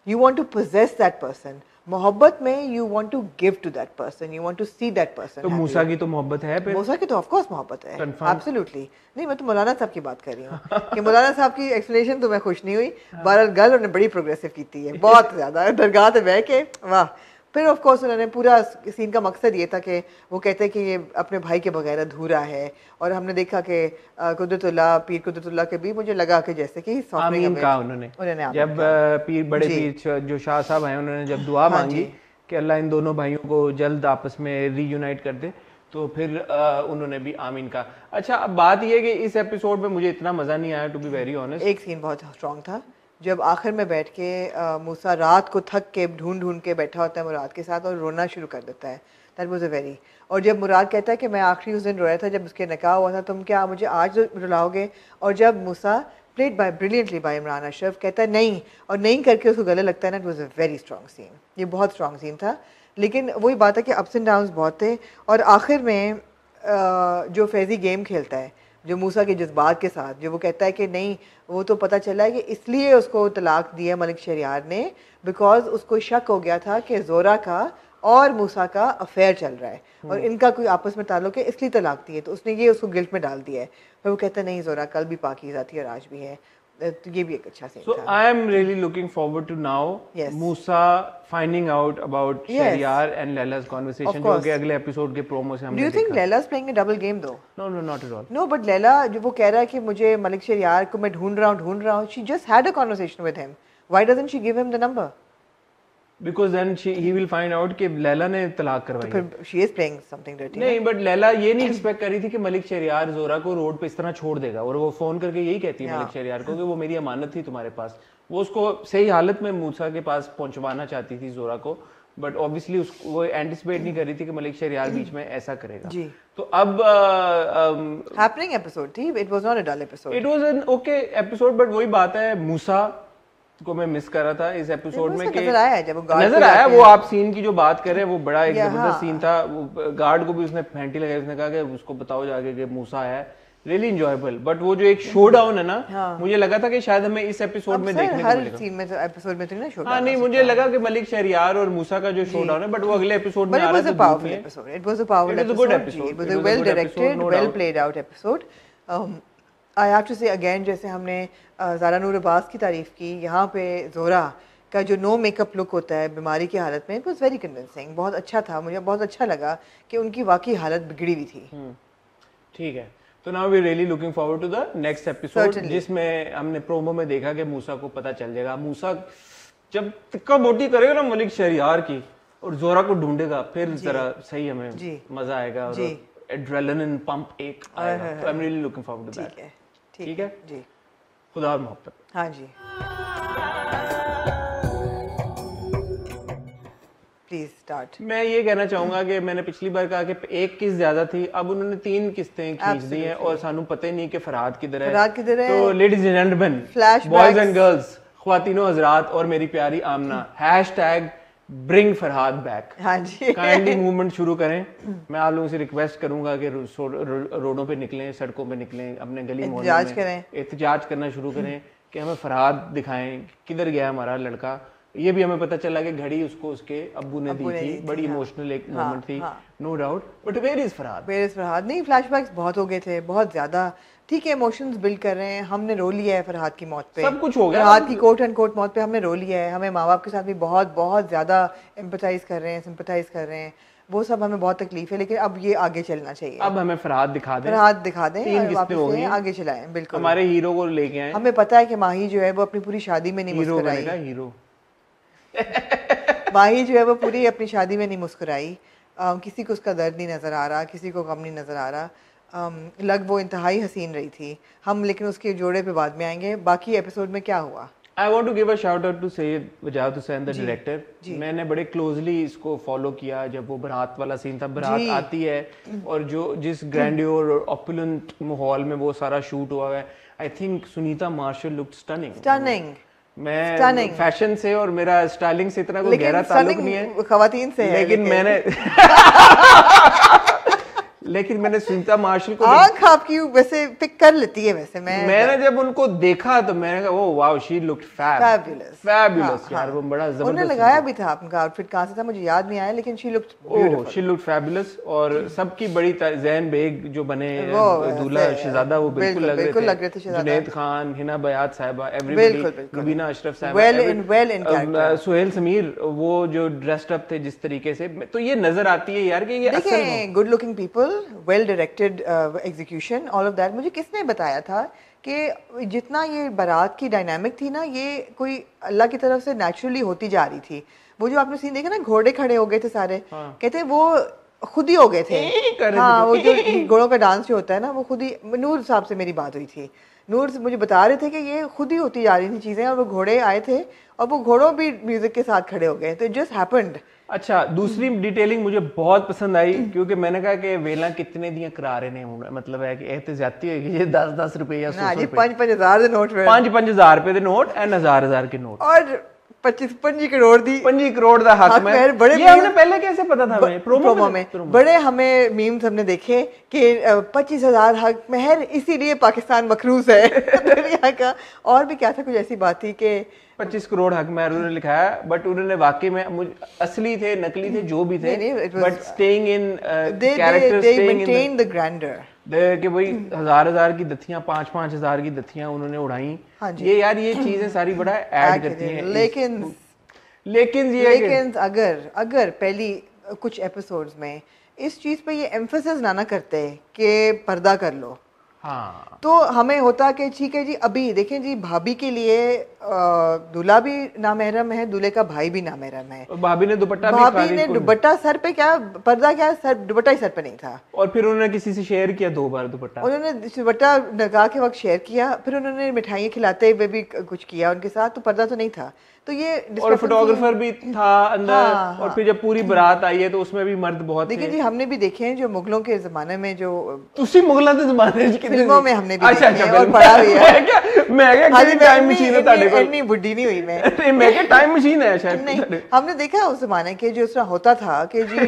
you want to possess that person. मोहब्बत में you want to give to that person, you want to see that person. तो मूसा की तो मोहब्बत है, मूसा की तो ऑफ कोर्स मोहब्बत है, एब्सोल्युटली। नहीं, मैं तो मौलाना साहब की बात कर रही हूँ कि मौलाना साहब की एक्सप्लेनेशन तो मैं खुश नहीं हुई। बहरहाल गल उन्होंने बड़ी प्रोग्रेसिव की थी है, बहुत ज्यादा, दरगाह पे बह के वाह। फिर ऑफ कोर्स उन्होंने पूरा सीन का मकसद ये था कि वो कहते हैं कि ये अपने भाई के बगैर अधूरा है, और हमने देखा कि कुदरतुल्लाह, पीर कुदरतुल्लाह के भी मुझे लगा कि जैसे कि आमीन कहा उन्होंने जब पीर बड़े पीर जो शाह साहब हैं, उन्होंने जब दुआ मांगी कि अल्लाह इन दोनों भाइयों को जल्द आपस में रीयूनाइट कर दे, तो फिर उन्होंने भी आमीन कहा। अच्छा, अब बात यह है कि इस एपिसोड में मुझे इतना मज़ा नहीं आया, टू बी वेरी ऑनेस्ट। एक सीन बहुत स्ट्रॉन्ग था जब आखिर में बैठ के मूसा रात को थक के ढूंढ के बैठा होता है मुराद के साथ और रोना शुरू कर देता है। दैट वाज अ वेरी, और जब मुराद कहता है कि मैं आखिरी उस दिन रोया था जब उसके निकाह हुआ था, तुम क्या मुझे आज रुलाओगे? और जब Musa played by brilliantly by Imran Ashraf कहता है नहीं, और नहीं करके उसको गले लगता है ना, it was a very strong scene. ये बहुत स्ट्रॉन्ग सीन था, लेकिन वही बात है कि अप्स एंड डाउन्स बहुत थे। और आखिर में जो फैजी गेम खेलता है जो मूसा के जज्बात के साथ, जो वो कहता है कि नहीं, वो तो पता चला है कि इसलिए उसको तलाक दिया मलिक शहरयार ने, बिकॉज उसको शक हो गया था कि जोरा का और मूसा का अफेयर चल रहा है और इनका कोई आपस में ताल्लुक है, इसलिए तलाक दी है। तो उसने ये उसको गिल्ट में डाल दिया है। फिर वो कहता है नहीं, जोरा कल भी पाकीज़ा थी और आज भी है। तो ये भी एक अच्छा सीन था। So I am really looking forward to now Musa finding out about Shahryar and Laila's conversation, जो कि अगले एपिसोड के प्रोमो से हमने देखा। Do you think Laila's playing a double game though? No, not at all. No, but Laila जो वो कह रहा है कि मुझे मलिक शहरयार को मैं ढूंढ रहा हूँ, she just had a conversation with him. Why doesn't she give him the number? Because then he will find out कि लैला ने तलाक करवाई। तो फिर she is playing something dirty। नहीं, बट लैला ये नहीं एक्सपेक्ट कर रही थी कि मलिक शहरयार जोरा को रोड पे इस तरह छोड़ देगा, और वो फोन करके यही कहती है मलिक शहरयार को कि वो मेरी अमानत थी तुम्हारे पास। वो उसको सही हालत में मूसा के पास पहुंचवाना चाहती थी जोरा को, बट ऑब्वियसली उसको वो एंटिसिपेट नहीं कर रही थी कि मलिक शहरयार बीच में ऐसा करेगा जी। तो अब हैपनिंग एपिसोड थी, it was not a dull episode, it was an okay episode. But वही बात है, मूसा को मैं मिस कर रहा था इस एपिसोड में कि नजर आया जब वो नजर आया, वो आप सीन की जो बात कर रहे हैं वो बड़ा एक जबरदस्त सीन था। वो गार्ड को भी उसने फैंटी लगाई, उसने कहा कि उसको बताओ जाके कि मूसा है, रियली एंजॉयबल। बट वो जो एक शो डाउन है ना, मुझे लगा था कि शायद हमें इस एपिसोड में देखने को मिलेगा। हर सीन में तो एपिसोड में तो ना शो डाउन। हां, नहीं, मुझे लगा कि मलिक शहरयार और मूसा का जो शो डाउन है, बट वो अगले एपिसोड में आ रहा था। It was a powerful episode, it was a powerful episode, it was a well directed, well played out episode. I have to say again, जैसे हमने ज़ारा नूर अब्बास की तारीफ की, यहाँ पे जोरा का जो नो मेकअप लुक होता है बीमारी की हालत में, इट वाज वेरी कन्विंसिंग, बहुत अच्छा था। मुझे बहुत अच्छा लगा कि उनकी वाकई हालत बिगड़ी हुई थी। ठीक है, तो now we really looking forward to the next episode, जिसमें हमने प्रोमो में देखा कि मूसा को पता चल जाएगा, मूसा जब तिक्का बोटी करेगा ना मलिक शहरियार की और जोरा को ढूंढेगा, फिर जरा सही हमें मजा आएगा और एड्रेनालिन पंप एक आएगा। तो I am really looking forward to that. ठीक है जी, खुदा और मोहब्बत। हाँ जी, प्लीज स्टार्ट। मैं ये कहना चाहूंगा कि मैंने पिछली बार कहा कि एक किस्त ज्यादा थी, अब उन्होंने 3 किस्तें खींच दी हैं और सानू पता ही नहीं कि फरहाद किधर है। तो ladies and gentleman, boys and girls, ख्वातीनो हजरात और मेरी प्यारी Aamna, hashtag bring Farhad back. हाँ जी, काइंडली मूवमेंट शुरू करें। मैं आप लोगों से रिक्वेस्ट करूंगा कि रोडों पे निकलें, सड़कों पे निकलें, अपने गली मोहल्ले में एहतजाज करना शुरू करें कि हमें फरहाद दिखाएं, किधर गया हमारा लड़का। ये भी हमें पता चला कि घड़ी उसको उसके अब्बू ने दी थी, बड़ी इमोशनल एक मोमेंट थी, no doubt, but where is Farhad? Where is Farhad? नहीं, फ्लैशबैक्स बहुत हो गए थे, बहुत ज्यादा। ठीक है, इमोशंस बिल्ड कर रहे हैं, हमने रो लिया है फरहाद की मौत पे, सब कुछ हो गया, फरहाद की कोट एंड कोट मौत पे हमने रो लिया है। हमें माँ बाप के साथ भी बहुत बहुत ज्यादा एम्पैथाइज कर रहे हैं, सिंपैथाइज कर रहे हैं, वो सब हमें बहुत तकलीफ है, लेकिन अब ये आगे चलना चाहिए। अब हमें फरहाद दिखा दें, फरहाद दिखा दें, आगे चलाएं। बिल्कुल, हमारे हीरो को लेके आए। हमें पता है कि माही जो है वो अपनी पूरी शादी में नहीं मुस्कुराई, हीरो माही जो है वो पूरी अपनी शादी में नहीं मुस्कुराई, किसी को उसका दर्द नहीं नजर आ रहा, किसी को गम नहीं नजर आ रहा, लग वो इंतहाई हसीन रही थी। हम लेकिन उसके जोड़े पे बाद में आएंगे। बाकी एपिसोड में क्या हुआ? I want to give a shout out to Sayyid Wajad Hussain, the director. मैंने बड़े क्लोजली इसको फॉलो किया। जब वो बारात वाला सीन था, बारात आती है और जो जिस ग्रैंडियोर और ऑपुलेंट माहौल में वो सारा शूट हुआ है, I think Sunita Marshall looked stunning. मैं फैशन से और मेरा स्टाइलिंग से इतना कोई गहरा ताल्लुक नहीं है, खवातीन से है, लेकिन मैंने सुनीता मार्शल को आँख आपकी वैसे पिक कर लेती है। वैसे मैंने जब उनको देखा तो मैंने कहा oh wow, she looked fabulous यार, वो बड़ा जबरदस्त। उन्होंने लगाया भी था आपका आउटफिट, कहां से था मुझे याद नहीं आया, लेकिन शी लुक्ड फैबुलस। और सबकी बड़ी ज़ैन बेग जो बने दूल्हा शहजादा, वो बिल्कुल लग रहे थे। जुनैद खान, हिना बयात साहिबा, एवरीबॉडी, रुबीना अशरफ साहिबा, सुहेल समीर, वो जो ड्रेस्ड अप थे जिस तरीके से, तो ये नजर आती है यार कि ये असल good looking people, well directed execution, all of that. मुझे किसने बताया था कि जितना ये बारात की डायनामिक थी ना, ये कोई अल्लाह की तरफ से नेचुरली होती जा रही थी। वो जो आपने सीन देखा ना, घोड़े खड़े हो गए थे सारे, कहते वो खुद ही हो गए थे। हाँ, वो जो घोड़ों का डांस जो होता है ना, वो खुद ही, नूर साहब से मेरी बात हुई थी, नूर से मुझे बता रहे थे कि ये खुद ही होती जा रही थी चीजें, और वो घोड़े आए थे और वो घोड़ों भी म्यूजिक के साथ खड़े हो गए, तो इट जस्ट हैपेंड। अच्छा, दूसरी डिटेलिंग मुझे बहुत पसंद आई, क्योंकि मैंने कहा कि वेला कितने दिया करारे ने, मतलब है कि एहतियाती है कि ये 10-10 रुपए या 100 रुपए, 5-5 दे नोट, 5-5 रुपए दे नोट एंड 1000 के नोट, और 25 करोड़ दी, 25 करोड़ दा हक में। बड़े ये हमने पहले कैसे पता था? हमें प्रोमो में बड़े हमें मीम्स हमने देखे कि 25,000 हक महर, इसीलिए पाकिस्तान मखरूज है दुनिया का। और भी क्या था, कुछ ऐसी बात थी कि 25 करोड़ हक महर उन्होंने लिखा है, बट उन्होंने वाकई में असली थे, नकली थे, जो भी थे, but staying in character, staying in the grander, कि भाई 1000 की दथियां, 5-5 की दथियां उन्होंने उड़ाई। ये यार ये चीजें सारी बड़ा ऐड करती हैं। लेकिन अगर पहली कुछ एपिसोड्स में इस चीज पे ये एम्फेसिस ना करते कि पर्दा कर लो, हाँ, तो हमें होता कि ठीक है जी, अभी देखें जी, भाभी के लिए दूल्हा भी नामहरम है, दूल्हे का भाई भी नामहरम है, भाभी ने दुपट्टा सर पे, क्या पर्दा, क्या सर, दुपट्टा ही सर पे नहीं था, और फिर उन्होंने किसी से शेयर किया 2 बार दुपट्टा, उन्होंने दुपट्टा निकाह के वक्त शेयर किया, फिर उन्होंने मिठाइयाँ खिलाते हुए भी कुछ किया उनके साथ, तो पर्दा तो नहीं था। तो ये और फोटोग्राफर भी था अंदर, और फिर जब पूरी बारात आई है तो उसमें भी मर्द बहुत थे। देखिए जी, हमने भी देखे हैं जो मुगलों के जमाने में, जो उसी मुगलों के जमाने की फिल्मों में हमने भी देखे हैं और पढ़ा भी है। मैं टाइम मशीन है ताड़े को, इतनी बुड्ढी नहीं हुई मैं। मैं क्या टाइम मशीन है शायद। नहीं, हमने देखा उस जमाने के जो तरह होता था कि जी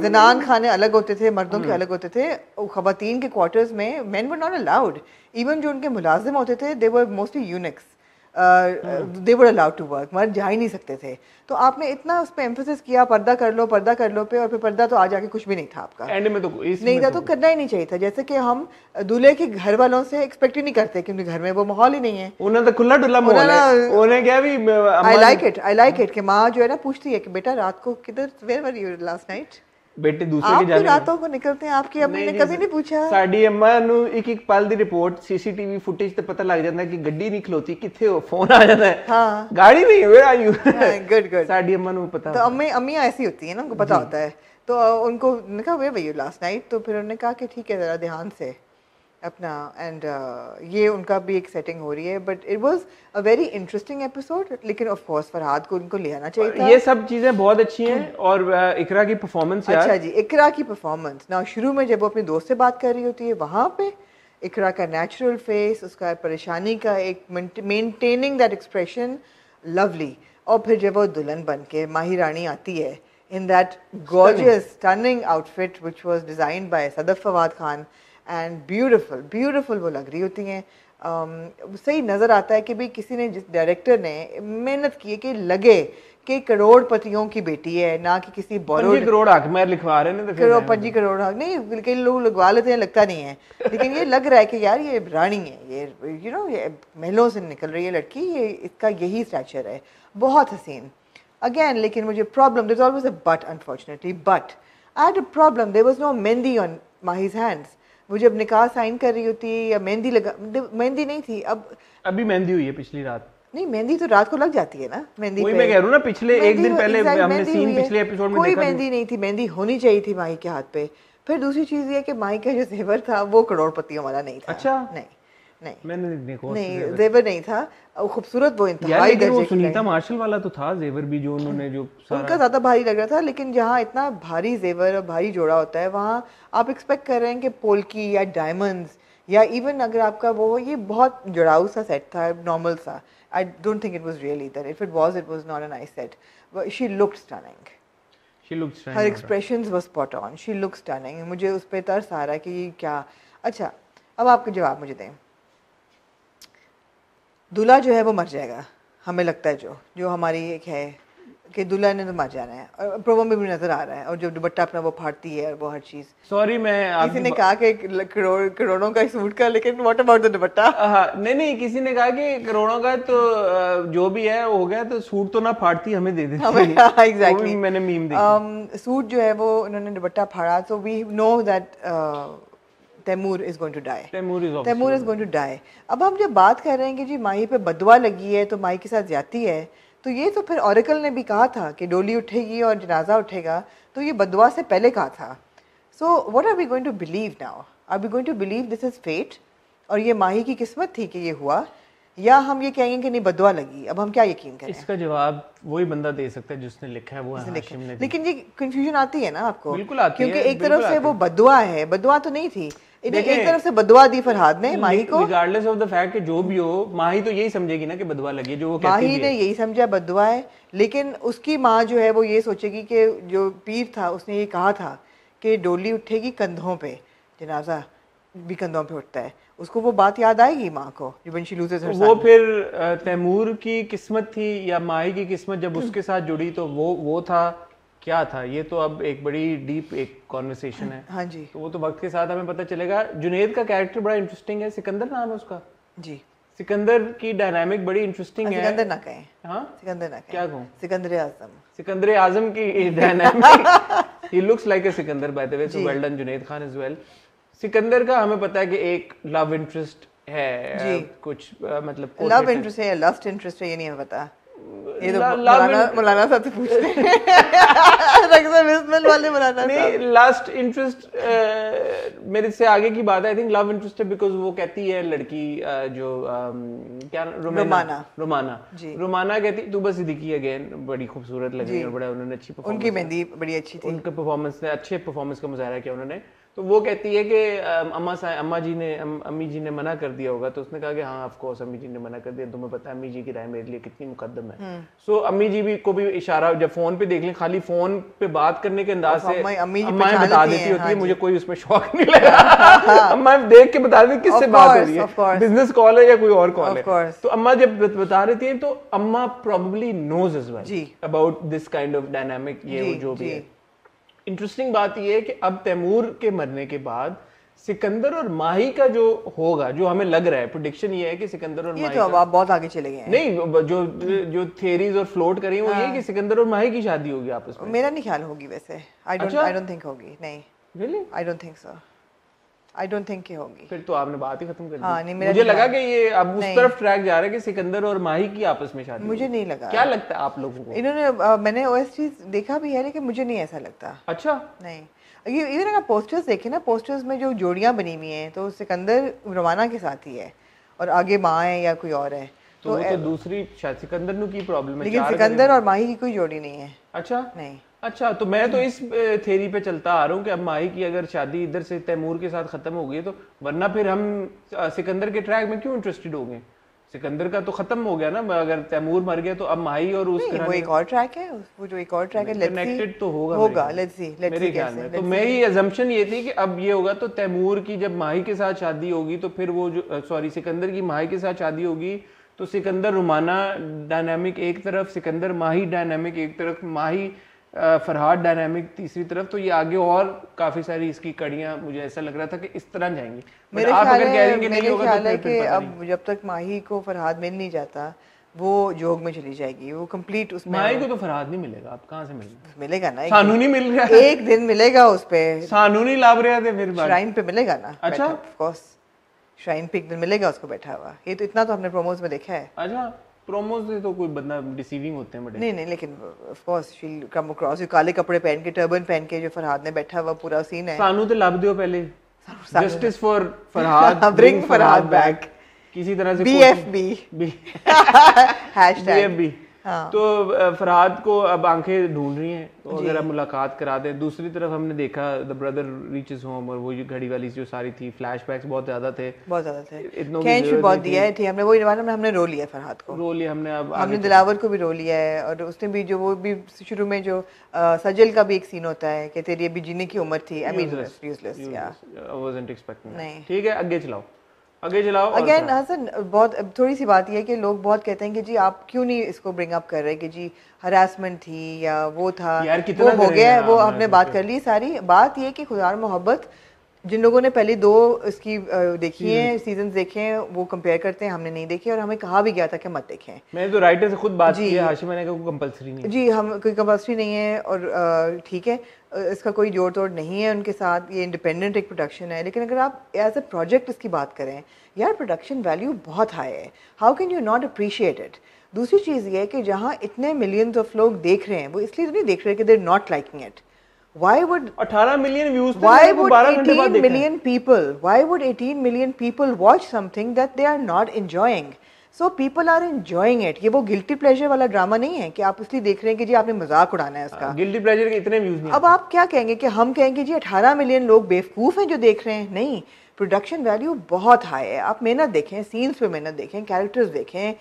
जनान खाने अलग होते थे, मर्दों के अलग होते थे। खवातीन के क्वार्टर्स में men were not allowed, even जो उनके मुलाजिम होते थे they were mostly eunuchs, they were allowed to work, मर्द जा ही नहीं सकते थे। तो आपने इतना उस पे एम्फेसिस किया, पर्दा कर लो पे, और फिर पर्दा तो आ जाके कुछ भी नहीं था आपका, एंड में तो नहीं था, तो करना ही नहीं चाहिए था। जैसे कि हम दूल्हे के घर वालों से एक्सपेक्ट ही नहीं करते, क्योंकि घर में वो माहौल ही नहीं है, उन्हें तो खुला डुल्ला माहौल है। उन्हें क्या भी आई लाइक इट कि माँ जो है ना पूछती है कि बेटा रात को किधर, where were you last night, बेटे दूसरे के जाने रातों को निकलते हैं, आपकी अम्मी ने कभी नहीं पूछा? साडी अम्मा नु एक पल दी रिपोर्ट सीसीटीवी फुटेज ते पता लग जाता है कि गड्डी नहीं खलोती, किथे हो, फोन आ जाता है, हाँ गाड़ी नहीं, where are you? Good good. साडी अम्मा नु पता। तो अम्मियां ऐसी होती है ना, उनको पता होता है। तो उनको कहा where were you last night, तो फिर उन्होंने कहा कि ठीक है जरा ध्यान से अपना, एंड ये उनका भी एक सेटिंग हो रही है। But it was a very interesting episode, लेकिन ऑफ कोर्स फरहाद को उनको ले आना चाहिए था। ये सब चीजें बहुत अच्छी हैं। और इकरा की परफॉर्मेंस यार, अच्छा जी, इकरा की परफॉर्मेंस ना, शुरू में जब वो अपने दोस्त से बात कर रही होती है वहां पे इकरा का नेचुरल फेस, उसका परेशानी का एक मेंटेनिंग दैट एक्सप्रेशन, लवली। और फिर जब वो दुल्हन बन के माही रानी आती है in that gorgeous stunning outfit which was designed by Sadaf Fawad Khan, and beautiful वो लग रही होती हैं। सही नज़र आता है कि भाई किसी ने, जिस डायरेक्टर ने मेहनत की है कि लगे कि करोड़पतियों की बेटी है, ना कि किसी करोड़ हक में लिखवा रहे हैं, तो करोड़ 5 करोड़ हक नहीं, कई लोग लगवा लेते हैं, लगता नहीं है, लेकिन ये लग रहा है कि यार ये रानी है, ये यू नो ये महलों से निकल रही है लड़की, ये इसका यही स्टैचर है, बहुत हसीन अगेन। लेकिन मुझे problem, there is always a but, unfortunately, but I had a problem, there was no mehndi on Mahi's hands. वो जब निकाह साइन कर रही होती है या मेहंदी लगा, मेहंदी नहीं थी। अभी मेहंदी हुई है पिछली रात। नहीं, मेहंदी तो रात को लग जाती है ना, मेहंदी पे मैं कह रहा हूं ना, पिछले एक दिन पहले हमने सीन पिछले एपिसोड में कोई मेहंदी नहीं थी, मेहंदी होनी चाहिए थी माही के हाथ पे। फिर दूसरी चीज ये कि माही का जो जेवर था वो करोड़पतियों वाला नहीं था। अच्छा, नहीं मैंने नहीं जेवर नहीं था, खूबसूरत वो इंतहाई दर्जे वो सुनीता मार्शल वाला तो था जेवर भी, जो उन्होंने जो उनका ज्यादा भारी लग रहा था। लेकिन जहाँ इतना भारी जेवर और भारी जोड़ा होता है, वहाँ आप एक्सपेक्ट कर रहे हैं कि पोल्की या डायमंड्स, या इवन अगर आपका वो, ये बहुत जुड़ाऊ सा सेट था, नॉर्मल सा। I don't think it was really that. If it was not a nice set. But she looked stunning. Her expressions were spot on. She looked stunning. मुझे उस पे तरस आ रहा है कि क्या। अच्छा, अब आपके जवाब मुझे दें। दूल्हा जो है वो मर जाएगा, हमें लगता है जो हमारी एक है कि दूल्हा ने तो मर जाना है, और प्रोमो में भी नजर आ रहा है, और जो दुपट्टा अपना वो फाड़ती है और वो हर चीज। सॉरी, मैं किसी ने कहा कि करोड़ों का सूट का, लेकिन व्हाट अबाउट द दुपट्टा? नहीं, किसी ने कहा कि करोड़ों का तो जो भी है हो गया, तो सूट तो ना फाड़ती, हमें दे देती। एग्जैक्टली, मैंने मीम देखी। सूट जो है वो उन्होंने दुपट्टा फाड़ा, तो we know that Taimur is going to die. Taimur is going to die. अब हम जब बात कर रहे हैं कि जी माही पे बदवा लगी है, तो माही के साथ ज्यादती है, तो ये तो फिर ऑरेकल ने भी कहा था कि डोली उठेगी और जनाजा उठेगा, तो ये बदवा से पहले कहा था। So what are we going to believe now? Are we going to believe this is fate और ये माही की किस्मत थी कि ये हुआ, या हम ये कहेंगे कि नहीं बदवा लगी? अब हम क्या यकीन करें? इसका जवाब वही बंदा दे सकता है जिसने लिखा है, वो है हाशिम ने। लेकिन ये कंफ्यूजन आती है ना आपको? बिल्कुल आती है, क्योंकि एक तरफ से वो बदवा है, बदवा तो नहीं थी, एक तरफ से बदवा दी फरहाद ने माही को। रिगार्डलेस ऑफ द फैक्ट कि जो भी हो, माही तो यही समझेगी ना कि बदवा लगी, जो वो कहती माही ने यही समझा बदवा है, लेकिन उसकी माँ जो है वो ये सोचेगी कि जो पीर था उसने ये कहा था कि डोली उठेगी कंधों पे, जनाजा भी कंधों पे उठता है, उसको वो बात याद आएगी माँ को जब when she loses her son। वो फिर तैमूर की किस्मत थी या माही की किस्मत जब उसके साथ जुड़ी, तो वो था क्या था? ये तो अब एक बड़ी डीप एक कॉन्वर्सेशन है। हाँ जी, तो वो तो वक्त के साथ हमें पता चलेगा। जुनेद का कैरेक्टर बड़ा इंटरेस्टिंग है, सिकंदर नाम है उसका जी। सिकंदर की डायनामिक बड़ी इंटरेस्टिंग है। सिकंदर ना कहें, हाँ सिकंदर ना कहें, क्या कहूँ, सिकंदर आजम की dynamic. He looks like a Sikandar by the way, so well done Junaid Khan as well. Sikandar का हमें पता है कि एक लव इंटरेस्ट है, कुछ मतलब लव इंटरेस्ट है या लस्ट इंटरेस्ट है ये नहीं हमें पता, ये तो मौलाना साहब से पूछ रहे हैं। वाले मौलाना नहीं, लास्ट इंटरेस्ट मेरे से आगे की बात है। आई थिंक लव इंटरेस्ट है बिकॉज वो कहती है लड़की जो क्या रोमाना कहती, तू बस सिद्दीकी अगेन बड़ी खूबसूरत लगी और बड़ा उन्होंने अच्छी परफॉर्मेंस, उनकी मेहंदी बड़ी अच्छी थी, उनके परफॉर्मेंस ने अच्छे परफॉर्मेंस का मुजाहरा किया उन्होंने। तो वो कहती है कि अम्मी जी ने मना कर दिया होगा, तो उसने कहा कि हाँ ऑफ कोर्स अम्मी जी ने मना कर दिया, तुम्हें पता है अम्मी जी की राय मेरे लिए कितनी मुकद्दम है। सो अम्मी जी को भी इशारा, जब फोन पे देख लें, खाली फोन पे बात करने के अंदाज से अम्मा बता देती होती है, मुझे कोई उसमें शौक नहीं लगा। अम्मा देख के बता देती किससे बात हो रही है, बिजनेस कॉल है या कोई और कॉल है। तो अम्मा जब बता रही थी, तो अम्मा probably knows as well about this kind of dynamic, ये जो भी है। इंटरेस्टिंग बात यह है कि अब तैमूर के मरने के बाद सिकंदर और माही का जो होगा, जो हमें लग रहा है, प्रेडिक्शन ये है कि सिकंदर और माही तो अब आप बहुत आगे चले गए हैं। नहीं, जो थियरीज और फ्लोट करी वो ये है कि सिकंदर और माही की शादी होगी आपस में। मेरा नहीं ख्याल होगी वैसे, आई डोंट थिंक होगी, नहीं really I don't think so, I don't think कि होगी। फिर तो आपने बात ही खत्म कर दी। हाँ, नहीं, मुझे लगा कि ये अब उस तरफ ट्रैक जा रहा है कि सिकंदर और माही की आपस में शादी। मुझे नहीं लगा। क्या लगता है आप लोगों को? इन्होंने मैंने ओएसटी देखा भी है लेकिन मुझे नहीं ऐसा लगता। अच्छा नहीं, ये इवन अगर पोस्टर्स देखे ना, पोस्टर्स में जो जोड़ियां बनी हुई हैं तो सिकंदर रवाना के साथ ही है और आगे माँ है या कोई और है, तो वो तो दूसरी शायद सिकंदर नु की प्रॉब्लम है, लेकिन सिकंदर और माही की कोई जोड़ी नहीं है। अच्छा नहीं, अच्छा, तो मैं तो इस थ्योरी पे चलता आ रहा हूँ कि अब माही की अगर शादी इधर से तैमूर के साथ खत्म हो गई तो वरना फिर हम सिकंदर के ट्रैक में क्यों इंटरेस्टेड हो गए? सिकंदर का तो खत्म हो गया ना, अगर तैमूर मर गया तो अब माही और उसका वो एक और ट्रैक है, वो जो एक और ट्रैक है, कनेक्टेड तो होगा लेट्स सी मेरे ख्याल में। तो मेरी अजम्पशन ये थी कि अब ये होगा तो तैमूर की जब माही के साथ शादी होगी तो फिर वो जो सिकंदर की माही के साथ शादी होगी तो सिकंदर रुमाना डायनामिक एक तरफ, सिकंदर माही डायनामिक एक तरफ, माही फरहाद डायनामिक तीसरी तरफ, तो ये आगे और काफी सारी इसकी कड़ियां, मुझे ऐसा लग रहा था कि इस तरह जाएंगी। मेरे ख्याल है कि अब जब तक माही को फरहाद मिल नहीं जाता वो जोग में चली जाएगी, वो कंप्लीट उसमें। माही को तो फरहाद नहीं मिलेगा, अब कहाँ से मिलेगा ना, सानू नहीं मिल रहा, एक दिन मिलेगा उस पे, सानू नहीं लाभ रहे थे फिर श्राइन पे मिलेगा ना। अच्छा, ऑफ कोर्स श्राइन पे एक दिन मिलेगा उसको बैठा हुआ, ये तो इतना तो हमने प्रोमोज में देखा है। अच्छा, प्रोमोज से तो कोई बंदा डिसीविंग होते हैं बड़े। नहीं, लेकिन of course she will come across, काले कपड़े पहन के, टर्बन पहन के जो फरहाद ने बैठा हुआ पूरा सीन है। सानू तो लाभ दियो पहले, justice for Farhad, bring Farhad back, किसी तरह से BFB BFB। तो फरहाद को अब आंखें ढूंढ रही हैं, तो अगर आप मुलाकात करा दें। दूसरी तरफ हमने देखा द ब्रदर रीचेस होम, और वो जो घड़ी वाली जो सारी थी, फ्लैशबैक्स बहुत ज्यादा थे, खैंच भी बहुत दिया है। हमने वो इन्वायरमेंट हमने रो लिया, फरहाद को रो लिया हमने, अब हमने दिलावर को भी रो लिया है, और उसने भी जो वो भी शुरू में जो सजल का भी एक सीन होता है कि तेरी अभी जीने की उम्र थी, आई मीन यूजलेस, या आई वाजंट एक्सपेक्टिंग। ठीक है, आगे चलाओ। अगेन हसन, बहुत थोड़ी सी बात यह है कि लोग बहुत कहते हैं कि जी आप क्यों नहीं इसको ब्रिंग अप कर रहे कि जी हरासमेंट थी या वो था, वो हो गया, वो हमने बात कर ली सारी। बात ये कि खुदा मोहब्बत, जिन लोगों ने पहले 2 इसकी देखी है, सीजन देखे हैं, वो कंपेयर करते हैं, हमने नहीं देखे, और हमें कहा भी गया था कि मत देखें। मैंने तो राइटर से खुद बात की है, हाशिम ने कहा कोई कंपलसरी नहीं है। जी, हम कोई कंपलसरी नहीं है, और ठीक है, इसका कोई जोड़ तोड़ नहीं है उनके साथ, ये इंडिपेंडेंट एक प्रोडक्शन है। लेकिन अगर आप एज अ प्रोजेक्ट इसकी बात करें, यार प्रोडक्शन वैल्यू बहुत हाई है, how can you not appreciate it. दूसरी चीज़ ये है कि जहाँ इतने मिलियंस ऑफ लोग देख रहे हैं, वो इसलिए तो नहीं देख रहे कि they are not liking it. Why would 18 million views, why would 18 million people, why would 18 million people watch something that they are not enjoying? So people are enjoying it. ये वो guilty pleasure वाला drama नहीं है कि आप इसलिए देख रहे हैं कि जी आपने मजाक उड़ाना है इसका। guilty pleasure के इतने व्यूज नहीं। अब आप क्या कहेंगे कि हम कहेंगे जी 18 मिलियन लोग बेवकूफ हैं जो देख रहे हैं? नहीं, प्रोडक्शन वैल्यू बहुत हाई है। आप मेहनत देखें, सीन्स पे मेहनत देखें, कैरेक्टर्स देखें,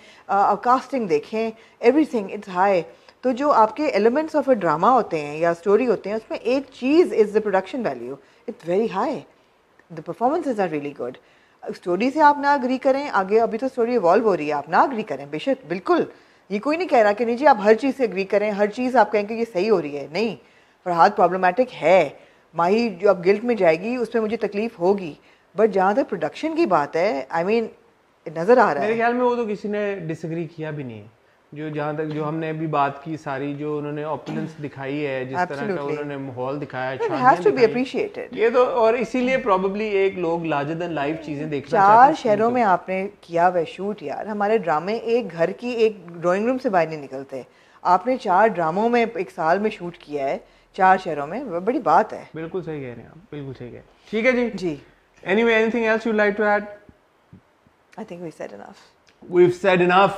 कास्टिंग देखें, एवरीथिंग इट्स हाई। तो जो आपके एलिमेंट्स ऑफ अ ड्रामा होते हैं या स्टोरी होते हैं, उसमें एक चीज़ is the production value, it's very high, the performances are really good. Story से आप ना अग्री करें, आगे अभी तो स्टोरी इवॉल्व हो रही है, आप ना अग्री करें, बेशक, बिल्कुल, ये कोई नहीं कह रहा कि नहीं जी आप हर चीज़ से अग्री करें, हर चीज़ आप कहें कि ये सही हो रही है, नहीं, फरहाद प्रॉब्लमेटिक है, माही जो अब गिल्ट में जाएगी उसमें मुझे तकलीफ होगी, बट जहाँ तक प्रोडक्शन की बात है, आई मीन नज़र आ रहा है। मेरे ख्याल में वो तो किसी ने डिसएग्री किया भी नहीं है, जो जहाँ तक जो हमने अभी बात की सारी, जो उन्होंने ओपुलेंस दिखाई है, जिस तरह का उन्होंने माहौल दिखाया है, ये तो, और इसीलिए प्रोबेबली एक लोग लार्जर देन लाइफ चीजें देखना चाहते हैं। 4 शहरों में आपने किया हुआ शूट, यार हमारे ड्रामे एक घर की एक ड्राइंग रूम से बाहर नहीं निकलते, आपने 4 ड्रामों में एक साल में शूट किया है 4 शहरों में, बड़ी बात है। बिल्कुल सही कह रहे हैं आप, बिल्कुल सही कह रहे हैं। ठीक है जी। Anyway, anything else you'd like to add? I think we said enough. We've said enough.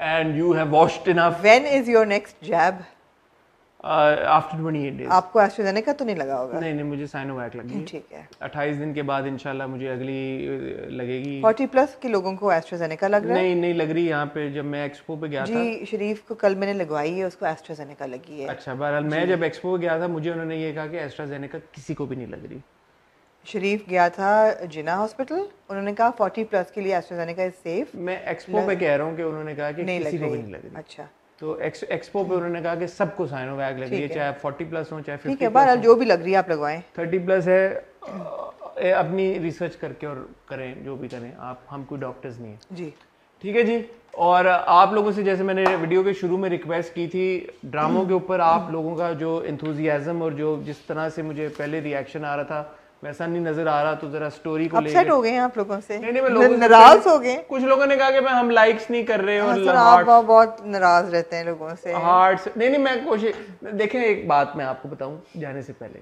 And you have watched enough. When is your next jab? After 28 days. आपको एस्ट्राजेनेका तो नहीं लगा होगा? नहीं, मुझे साइनोवैक लगी। ठीक है। 28 दिन के बाद इंशाल्लाह मुझे अगली लगेगी। 40+ के लोगों को एस्ट्राजेनेका लग रहा है? नहीं लग रही। यहाँ पे जब मैं एक्सपो पे गया था जी, शरीफ को कल मैंने लगवाई है, उसको एस्ट्राजेनेका लगी है। अच्छा, बहरहाल मैं जब एक्सपो गया था, मुझे उन्होंने ये कहा कि एस्ट्राजेनेका किसी को भी नहीं लग रही। शरीफ गया था जिना हॉस्पिटल, उन्होंने कहा 40+ के लिए एस्ट्राजेनेका इज सेफ। मैं एक्सपो पे कह रहा हूँ कि उन्होंने कहा कि किसी को भी नहीं लग रही। अच्छा, तो एक्सपो पे उन्होंने कहा कि सबको साइनोवैक लग रही है, चाहे 40+ हो चाहे 50+। ठीक है, बहरहाल जो भी लग रही है आप लगवाएं। 30+ है, अपनी रिसर्च करके और करें जो भी करें आप, हम कोई डॉक्टर्स नहीं है जी। ठीक है जी। और आप लोगों से जैसे मैंने वीडियो के शुरू में रिक्वेस्ट की थी ड्रामों के ऊपर, आप लोगों का जो एंथुजियाज्म और जो जिस तरह से मुझे पहले रिएक्शन आ रहा था वैसा नहीं नजर आ रहा, तो जरा स्टोरी को अपसेट हो गए हैं आप लोगों से? नहीं, मैं लोगों नाराज हो गए? कुछ लोगों ने कहा कि हम लाइक्स नहीं कर रहे और आप बहुत नाराज रहते हैं लोगों से। हार्ट्स नहीं, मैं कोशिश, देखें एक बात मैं आपको बताऊं जाने से पहले,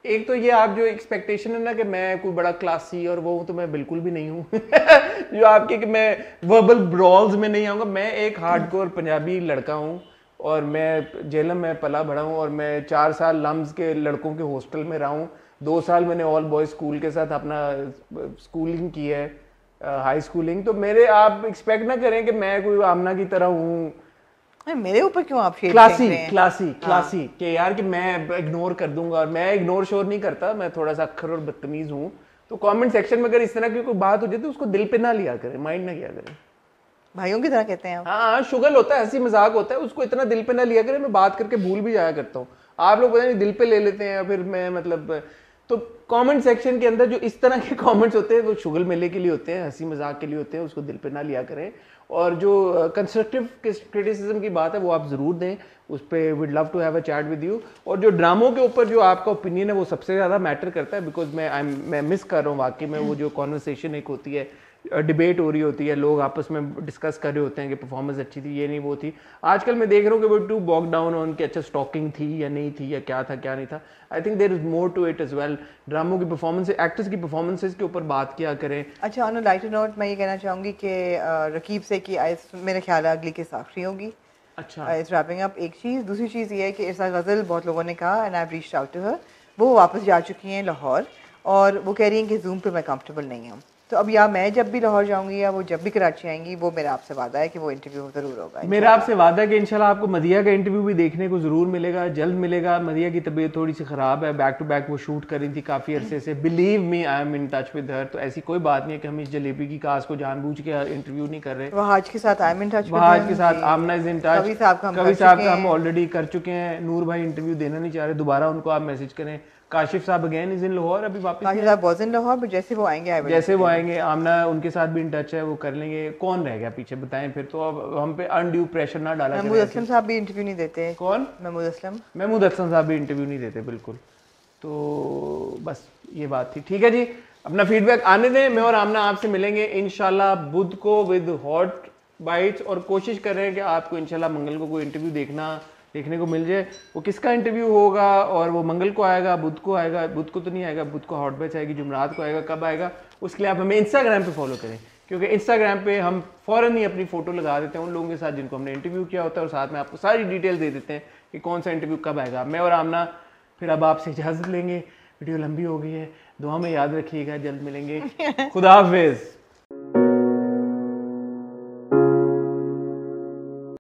एक तो ये आप जो एक्सपेक्टेशन है ना कि मैं कोई बड़ा क्लासी और वो, तो मैं बिल्कुल भी नहीं हूँ जो आपके कि मैं वर्बल ब्रॉल्स में नहीं आऊँगा। मैं एक हार्डकोर पंजाबी लड़का हूँ और मैं जेलम में पला बड़ा हूँ और मैं 4 साल लम्स के लड़कों के हॉस्टल में रहा हूँ। 2 साल मैंने ऑल बॉयज स्कूल के साथ अपना स्कूलिंग की है, हाई स्कूलिंग। तो मेरे आप एक्सपेक्ट ना करें कि मैं कोई आमना की तरह हूँ। मेरे ऊपर क्यों आप क्लासी कि यार कि मैं इग्नोर कर दूंगा, और मैं इग्नोर शोर नहीं करता, मैं थोड़ा सा अक्खर और बदतमीज हूँ। तो कमेंट सेक्शन में अगर इस तरह की कोई बात हो जाए तो उसको दिल पे ना लिया करें, माइंड ना किया करें। भाइयों की तरह कहते हैं आप। हाँ, शुगल होता है, हंसी मजाक होता है, उसको इतना दिल पे ना लिया करें। मैं बात करके भूल भी जाया करता हूँ, आप लोग पता नहीं दिल पे ले लेते हैं, फिर मैं मतलब। तो कमेंट सेक्शन के अंदर जो इस तरह के कमेंट्स होते हैं वो शुगल मेले के लिए होते हैं, हंसी मजाक के लिए होते हैं, उसको दिल पे ना लिया करें। और जो कंस्ट्रक्टिव क्रिटिसिज्म की बात है वो आप ज़रूर दें, उस पर we'd love to have a chat with you. और जो ड्रामों के ऊपर जो आपका ओपिनियन है वो सबसे ज़्यादा मैटर करता है, बिकॉज मैं मिस कर रहा हूँ वाकई में वो जो कॉन्वर्सेशन एक होती है, डिबेट हो रही होती है, लोग आपस में डिस्कस कर रहे होते हैं कि परफॉर्मेंस अच्छी थी, ये नहीं वो थी। आजकल मैं देख रहा हूँ कि वो टू बॉक डाउन ऑन कि अच्छा स्टॉकिंग थी या नहीं थी, या क्या था क्या नहीं था। I think there is more to it as well. ड्रामों की परफॉर्मेंस, एक्टर्स की परफॉर्मेंसेज के ऊपर बात किया करें। अच्छा, ऑन अ लाइटर नोट मैं ये कहना चाहूँगी कि रकीब से कि मेरे ख्याल है अगली के आखिरी होगी। अच्छा, इट्स रैपिंग अप। एक चीज़, दूसरी चीज़ ये है कि इरसा गज़ल बहुत लोगों ने कहा and I have reached out to her, वो वापस जा चुकी हैं लाहौर और वो कह रही हैं कि जूम पे मैं कंफर्टेबल नहीं हूँ। तो अब या मैं जब भी लाहौर जाऊंगी या वो जब भी कराची आएंगी, वो मेरा आपसे वादा है कि वो इंटरव्यू जरूर होगा। मेरा आपसे वादा है कि इंशाल्लाह आपको मदिया का इंटरव्यू भी देखने को जरूर मिलेगा, जल्द मिलेगा। मदिया की तबीयत थोड़ी सी खराब है, बैक टू बैक वो शूट कर रही थी काफी अरसे से। Believe me, I am in touch with her. तो ऐसी कोई बात नहीं है कि हम इस जलेबी की कास को जानबूझ के इंटरव्यू नहीं कर रहे। वहाज के साथ I am in touch, Wahaj के साथ आमना इज इन टच, कवि साहब का हम ऑलरेडी कर चुके हैं। नूर भाई इंटरव्यू देना नहीं चाह रहे, दोबारा उनको आप मैसेज करें। काशिफ साहब अगेन इज इन लाहौर, अभी वापस काशिफ साहब वाज इन लाहौर, बट जैसे वो आएंगे आमना उनके साथ भी इन टच है, वो कर लेंगे। कौन रह गया पीछे बताएं फिर, तो अब हम पे अनड्यू प्रेशर ना डाला करें। महमूद असलम साहब भी इंटरव्यू नहीं देते। कौन? महमूद असलम साहब भी इंटरव्यू नहीं देते, बिल्कुल। तो बस ये बात थी, ठीक है जी। अपना फीडबैक आने दें, मैं और आमना आपसे मिलेंगे इंशाल्लाह बुध को विद हॉट बाइट्स, और कोशिश कर रहे हैं कि आपको इंशाल्लाह मंगल को कोई इंटरव्यू देखने को मिल जाए। वो किसका इंटरव्यू होगा और वो मंगल को आएगा, बुध को आएगा, बुध को तो नहीं आएगा, बुध को हॉट बैच आएगी, जुमरात को आएगा, कब आएगा उसके लिए आप हमें इंस्टाग्राम पे फॉलो करें, क्योंकि इंस्टाग्राम पे हम फ़ौरन ही अपनी फ़ोटो लगा देते हैं उन लोगों के साथ जिनको हमने इंटरव्यू किया होता है, और साथ में आपको सारी डिटेल दे देते हैं कि कौन सा इंटरव्यू कब आएगा। मैं और आमना फिर अब आपसे इजाज़त लेंगे, वीडियो लंबी हो गई है, दुआ में याद रखिएगा, जल्द मिलेंगे। खुदा हाफिज़।